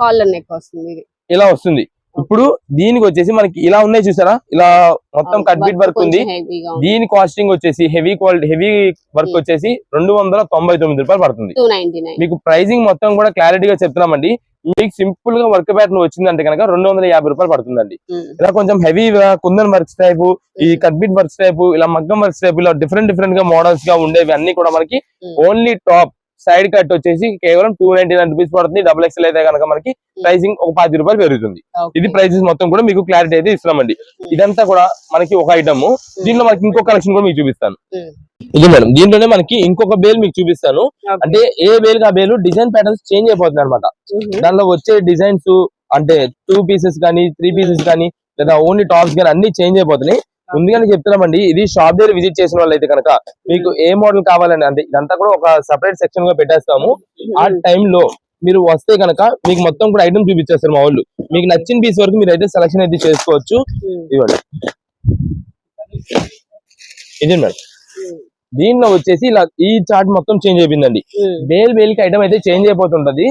S2: కాలర్ నెక్ వస్తుంది,
S1: ఇలా వస్తుంది. ఇప్పుడు దీనికి వచ్చేసి మనకి ఇలా ఉన్నాయి చూసారా, ఇలా మొత్తం కట్ బీట్ వర్క్ ఉంది. దీని కాస్టింగ్ వచ్చేసి హెవీ క్వాలిటీ, హెవీ వర్క్ వచ్చేసి 299 రూపాయలు పడుతుంది. మీకు ప్రైసింగ్ మొత్తం కూడా క్లారిటీగా చెప్తున్నామండి. మీకు సింపుల్ గా వర్క్ ప్యాటర్న్ వచ్చిందంటే కనుక 250 రూపాయలు పడుతుందండి. ఇలా కొంచెం హెవీ కుందన్ వర్క్స్ టైపు, ఈ కట్ బీట్ వర్క్స్ టైపు, ఇలా మగ్గం వర్క్స్ టైపు, ఇలా డిఫరెంట్ గా మోడల్స్ గా ఉండేవి అన్ని కూడా మనకి ఓన్లీ టాప్ సైడ్ కట్ వచ్చేసి కేవలం 299 రూపీస్ పడుతుంది. XXL అయితే కనుక మనకి ప్రైసింగ్ ఒక 10 రూపాయలు పెరుగుతుంది. ఇది ప్రైసెస్ మొత్తం కూడా మీకు క్లారిటీ అయితే ఇస్తున్నామండి. ఇదంతా కూడా మనకి ఒక ఐటమ్. దీంట్లో మనకి ఇంకొక కలెక్షన్ కూడా మీకు చూపిస్తాను. ఇది మేడం, దీంట్లోనే మనకి ఇంకొక బేల్ మీకు చూపిస్తాను. అంటే ఏ బేల్ కా బేలు డిజైన్ ప్యాటర్న్స్ చేంజ్ అయిపోతుంది అనమాట. దానిలో వచ్చే డిజైన్స్ అంటే 2 పీసెస్ కానీ 3 పీసెస్ కానీ లేదా ఓన్లీ టాప్స్ కానీ అన్ని చేంజ్ అయిపోతున్నాయి. ముందుగానే చెప్తున్నామండి, ఇది షాప్ దగ్గర విజిట్ చేసిన వాళ్ళు అయితే కనుక మీకు ఏ మోడల్ కావాలని అంటే ఇదంతా కూడా ఒక సెపరేట్ సెక్షన్ గా పెట్టేస్తాము. ఆ టైంలో మీరు వస్తే కనుక మీకు మొత్తం కూడా ఐటమ్ చూపించేస్తారు మా వాళ్ళు. మీకు నచ్చిన పీస్ వరకు మీరు అయితే సెలక్షన్ అయితే చేసుకోవచ్చు. ఇవ్వండి, ఇది మేడం, దీనిలో వచ్చేసి ఇలా ఈ చార్ట్ మొత్తం చేంజ్ అయిపోయిందండి. బేల్ కి ఐటమ్ అయితే చేంజ్ అయిపోతుంటది.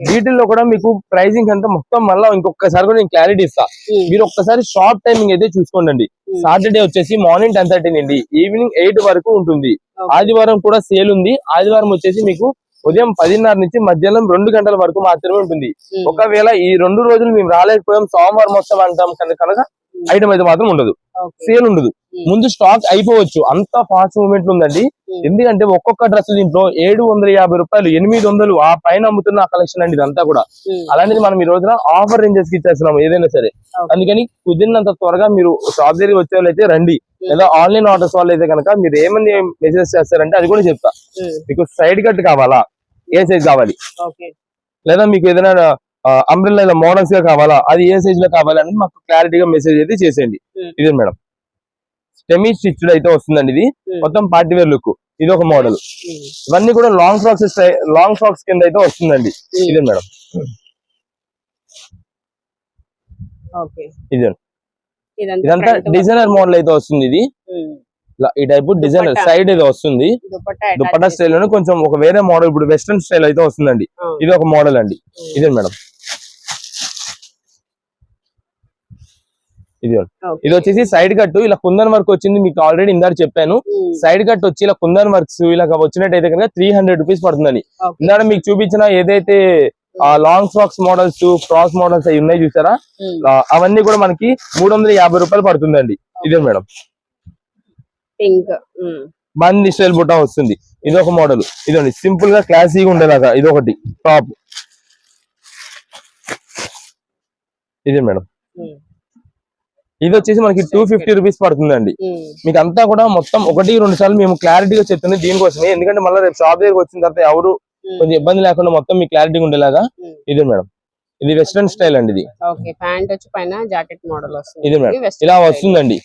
S1: వీటిల్లో కూడా మీకు ప్రైసింగ్ అంతా మొత్తం మళ్ళీ ఇంకొకసారి కూడా నేను క్లారిటీ ఇస్తా. మీరు ఒక్కసారి షాప్ టైమింగ్ అయితే చూసుకోండి. సాటర్డే వచ్చేసి మార్నింగ్ 10:30 నుండి ఈవినింగ్ 8 వరకు ఉంటుంది. ఆదివారం కూడా సేల్ ఉంది. ఆదివారం వచ్చేసి మీకు ఉదయం 10:30 నుంచి మధ్యాహ్నం 2 గంటల వరకు మాత్రమే ఉంటుంది. ఒకవేళ ఈ 2 రోజులు మేము రాలేకపోయాం, సోమవారం వస్తాం అంటాం కనుక ఐటమ్ అయితే మాత్రం ఉండదు, సేల్ ఉండదు. ముందు స్టాక్ అయిపోవచ్చు, అంత ఫాస్ట్ మూవ్మెంట్ ఉందండి. ఎందుకంటే ఒక్కొక్క డ్రెస్ దీంట్లో 750 రూపాయలు 800 ఆ పైన అమ్ముతున్న కలెక్షన్ అండి ఇదంతా కూడా. అలాంటిది మనం ఈ రోజున ఆఫర్ రేంజెస్ కి ఇచ్చేస్తున్నాం ఏదైనా సరే. అందుకని కుదిరినంత త్వరగా మీరు షాప్ దగ్గర వచ్చే వాళ్ళు అయితే రండి. లేదా ఆన్లైన్ ఆర్డర్స్ వాళ్ళు అయితే కనుక మీరు ఏమని మెసేజ్ చేస్తారంటే అది కూడా చెప్తా. మీకు సైడ్ కట్ కావాలా, ఏ సైజ్ కావాలి, లేదా మీకు ఏదైనా అంబ్రెల్లా మోడల్స్ గా కావాలా, అది ఏ సైజ్ లో కావాలి అని మాకు క్లారిటీగా మెసేజ్ అయితే చేసేయండి. ఇదే మేడం, సెమీ స్టిచ్డ్ అయితే వస్తుందండి. ఇది మొత్తం పార్టీ వేర్ లుక్. ఇది ఒక మోడల్. ఇవన్నీ కూడా లాంగ్ ఫ్రాక్స్ కింద అయితే వస్తుందండి. ఇదే మేడం, ఇదంతా డిజైనర్ మోడల్ అయితే వస్తుంది. ఇది ఈ టైప్ డిజైనర్ సైడ్ అయితే వస్తుంది. దుపట్టా స్టైల్ లోనే కొంచెం ఒక వేరే మోడల్, ఇప్పుడు వెస్ట్రన్ స్టైల్ అయితే వస్తుందండి. ఇది ఒక మోడల్ అండి. ఇదే మేడం, ఇది వచ్చేసి సైడ్ కట్ ఇలా కుందన్ వర్క్ వచ్చింది. మీకు ఆల్రెడీ ఇందాక చెప్పాను. సైడ్ కట్ వచ్చి ఇలా కుందన్ వర్క్స్ ఇలా వచ్చినట్టయితే కనుక 300 రూపీస్ పడుతుందని. ఇందాక మీకు చూపించిన ఏదైతే long frocks models, frocks models అవి ఉన్నాయి చూసారా, అవన్నీ కూడా మనకి 350 రూపాయలు పడుతుందండి. ఇదే మేడం, బంది స్టైల్ బుట్టా వస్తుంది. ఇది ఒక మోడల్. ఇదండి సింపుల్ గా క్లాసీగా ఉండేలాగా ఇది ఒకటి టాప్. ఇదే మేడం, ఇది వచ్చేసి మనకి 250 రూపీస్ పడుతుందండి. మీకు అంతా కూడా మొత్తం 1-2 సార్లు మేము క్లారిటీగా చెప్తుంది దీనికోసమే, ఎందుకంటే మళ్ళీ రేపు షాప్ దగ్గరకు వచ్చిన తర్వాత ఎవరు కొంచెం ఇబ్బంది లేకుండా మొత్తం మీకు క్లారిటీ ఉండేలాగా. ఇది మేడం, ఇది వెస్ట్రన్ స్టైల్ అండి. ఇది
S2: ఓకే, ప్యాంట్ వచ్చి పైన జాకెట్ మోడల్ వస్తుంది.
S1: ఇది మేడం ఇలా వస్తుందండి.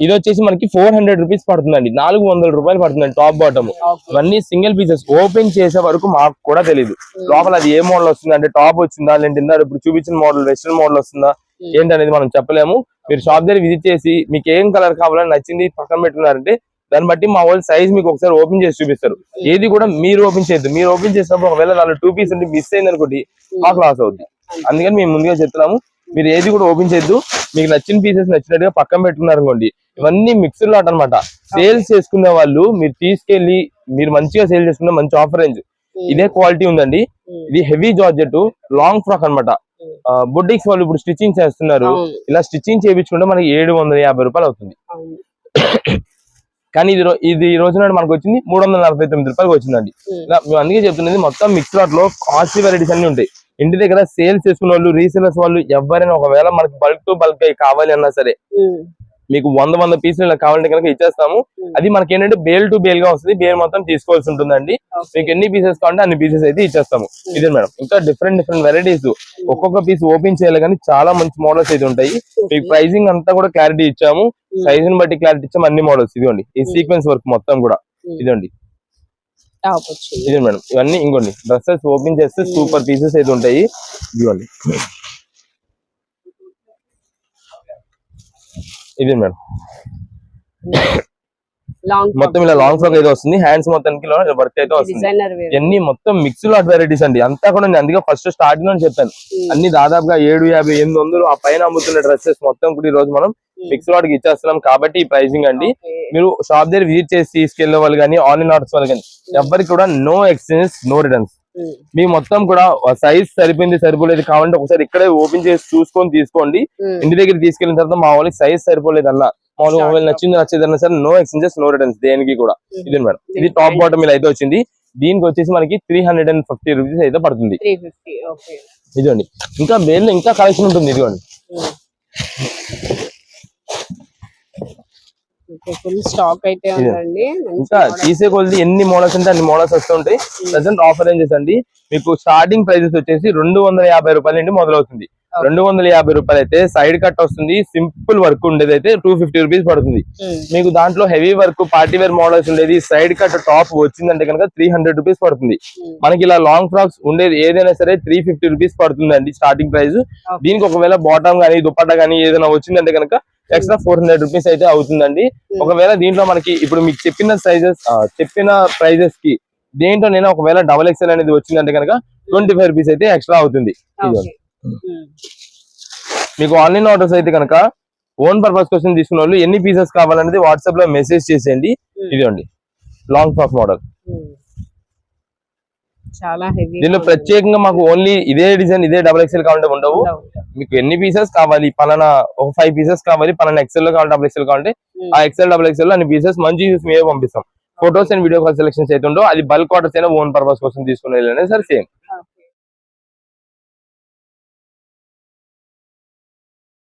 S1: ఇది వచ్చేసి మనకి 400 రూపీస్ పడుతుందండి. 400 రూపాయలు పడుతుందండి టాప్ బాటమ్. ఇవన్నీ సింగిల్ పీసెస్. ఓపెన్ చేసే వరకు మాకు కూడా తెలియదు లోపల అది ఏ మోడల్ వస్తుంది, అంటే టాప్ వచ్చిందా లేదంటే ఇప్పుడు చూపించిన మోడల్ వెస్ట్రన్ మోడల్ వస్తుందా ఏంటనేది మనం చెప్పలేము. మీరు షాప్ దగ్గర విజిట్ చేసి మీకు ఏం కలర్ కావాలని నచ్చింది పక్కన పెట్టుకున్నారంటే దాన్ని బట్టి మా వాళ్ళు సైజ్ మీకు ఒకసారి ఓపెన్ చేసి చూపిస్తారు. ఏది కూడా మీరు ఓపెన్ చేయొద్దు. మీరు ఓపెన్ చేసినప్పుడు ఒకవేళ దానిలో 2 పీస్ ఉంటే మిస్ అయింది అనుకోండి మాకు లాస్ అవుద్ది. అందుకని మేము ముందుగా చెప్తున్నాము, మీరు ఏది కూడా ఓపెన్ చేయొద్దు. మీకు నచ్చిన పీసెస్ నచ్చినట్టుగా పక్కన పెట్టుకున్నారు అనుకోండి, ఇవన్నీ మిక్స్డ్ లాట్ అనమాట. సేల్స్ చేసుకునే వాళ్ళు మీరు తీసుకెళ్లి మీరు మంచిగా సేల్ చేసుకున్న మంచి ఆఫర్ రేంజ్ ఇదే క్వాలిటీ ఉందండి. ఇది హెవీ జార్జెట్ లాంగ్ ఫ్రాక్ అనమాట. బొటిక్స్ వాళ్ళు ఇప్పుడు స్టిచ్చింగ్ చేస్తున్నారు. ఇలా స్టిచ్చింగ్ చేయించుకుంటే మనకి 750 రూపాయలు అవుతుంది. కానీ ఇది ఈ రోజు నాడు మనకు వచ్చింది 349 రూపాయలకి వచ్చిందండి. మేము అందుకే చెప్తున్నది మొత్తం మిక్స్ లాట్ లో కాస్ట్లీ వెరైటీస్ అన్ని ఉంటాయి. ఇంటి దగ్గర సేల్స్ చేసుకున్న వాళ్ళు, రీసేలర్స్ వాళ్ళు ఎవరైనా ఒకవేళ మనకి బల్క్ టు బల్క్ కావాలి అన్నా సరే మీకు 100 పీసులు ఇలా కావాలంటే కనుక ఇచ్చేస్తాము. అది మనకి ఏంటంటే బేల్ టు బేల్ గా వస్తుంది. బేల్ మొత్తం తీసుకోవాల్సి ఉంటుందండి. మీకు ఎన్ని పీసెస్ కావాలంటే అన్ని పీసెస్ అయితే ఇచ్చేస్తాము. ఇదే మేడం, ఇంకా డిఫరెంట్ వెరైటీస్ ఒక్కొక్క పీస్ ఓపెన్ చేయాలి కానీ చాలా మంచి మోడల్స్ అయితే ఉంటాయి. మీకు ప్రైసింగ్ అంతా కూడా క్లారిటీ ఇచ్చాము, సైజ్ ని బట్టి క్లారిటీ ఇచ్చాము. అన్ని మోడల్స్ ఇదిగోండి, ఈ సీక్వెన్స్ వర్క్ మొత్తం కూడా ఇదండి. ఇదే మేడం, ఇవన్నీ ఇంకోండి డ్రెస్సెస్ ఓపెన్ చేస్తే సూపర్ పీసెస్ అయితే ఉంటాయి. ఇదిగోండి, ఇది మేడం మొత్తం ఇలా లాంగ్ ఫ్రాక్ అయితే వస్తుంది. హ్యాండ్స్ మొత్తానికి వర్క్ అయితే వస్తుంది. ఇవన్నీ మొత్తం మిక్స్ లాట్ వెరైటీస్ అండి. అంతా కూడా నేను అందుకే ఫస్ట్ స్టార్టింగ్ లో చెప్పాను, అన్ని దాదాపుగా 750, 800 ఆ పైన అమ్ముతున్న డ్రెస్సెస్ మొత్తం కూడా ఈ రోజు మనం మిక్స్ లాట్ కి ఇచ్చేస్తున్నాం. కాబట్టి ఈ ప్రైసింగ్ అండి. మీరు షాప్ దగ్గర విజిట్ చేసి తీసుకెళ్లే వాళ్ళు కానీ ఆన్లైన్ ఆర్డర్స్ వాళ్ళు కానీ ఎవరికి కూడా నో ఎక్స్చేంజ్ నో రిటర్న్స్. మీ మొత్తం కూడా సైజ్ సరిపోయింది సరిపోలేదు కావాలంటే ఒకసారి ఇక్కడే ఓపెన్ చేసి చూసుకొని తీసుకోండి. ఇంటి దగ్గర తీసుకెళ్లిన తర్వాత మా వాళ్ళకి సైజ్ సరిపోలేదు అన్న మామూలుగా మొబైల్ నచ్చింది నచ్చేదన్నా సరే నో ఎక్స్చేంజెస్ నో రిటర్న్స్ దేనికి కూడా. ఇది మేడం, ఇది టాప్ బాటమ్ ఇలా అయితే వచ్చింది. దీనికి వచ్చేసి మనకి 350 రూపీస్ అయితే పడుతుంది. ఇదిగోండి, ఇంకా బేల్ ఇంకా కలెక్షన్ ఉంటుంది. ఇదిగోండి,
S2: ఫుల్ స్టాక్ అయితే ఉందండి.
S1: ఇంకా తీసే కొద్ది ఎన్ని మోడల్స్ అంటే అన్ని మోడల్స్ వస్తుంటాయి. ప్రెసెంట్ ఆఫర్ రేంజెస్ అండి. మీకు స్టార్టింగ్ ప్రైజెస్ వచ్చేసి 250 రూపాయల నుండి మొదలవుతుంది. 250 రూపాయలు అయితే సైడ్ కట్ వస్తుంది. సింపుల్ వర్క్ ఉండేది అయితే 250 రూపీస్ పడుతుంది. మీకు దాంట్లో heavy work party wear models ఉండేది సైడ్ కట్ టాప్ వచ్చిందంటే కనుక 300 రూపీస్ పడుతుంది. మనకి ఇలా లాంగ్ ఫ్రాక్స్ ఉండేది ఏదైనా సరే 350 రూపీస్ పడుతుందండి స్టార్టింగ్ ప్రైస్. దీనికి ఒకవేళ బాటమ్ గానీ దుపట్టా గానీ ఏదైనా వచ్చిందంటే కనుక ఎక్స్ట్రా 400 రూపీస్ అయితే అవుతుందండి. ఒకవేళ దీంట్లో మనకి ఇప్పుడు మీకు చెప్పిన సైజెస్ చెప్పిన ప్రైజెస్ కి దేంట్లో నేను ఒకవేళ XXL అనేది వచ్చిందంటే కనుక 25 రూపీస్ అయితే ఎక్స్ట్రా అవుతుంది. మీకు ఆన్లైన్ ఆర్డర్స్ అయితే కనుక ఓన్ పర్పస్ కోసం తీసుకున్న వాళ్ళు ఎన్ని పీసెస్ కావాలనేది వాట్సాప్ లో మెసేజ్ చేసేయండి. ఇదిగోండి లాంగ్ ఫ్రాక్ మోడల్,
S2: చాలా హెవీ.
S1: దీనిలో ప్రత్యేకంగా మాకు ఓన్లీ ఇదే డిజైన్ ఇదే XXL కావాలంటే ఉండవు. మీకు ఎన్ని పీసెస్ కావాలి, పలానా ఒక 5 పీసెస్ కావాలి, పలానా XL లో కావాలి XXL కావాలంటే ఆ XXL లో అన్ని పీసెస్ మంచి మేమే పంపిస్తాం. Photos and video call selections అయితే ఉండవు. అది బల్క్ ఆర్డర్స్ అయినా ఓన్ పర్పస్ కోసం తీసుకునే సరే సేమ్.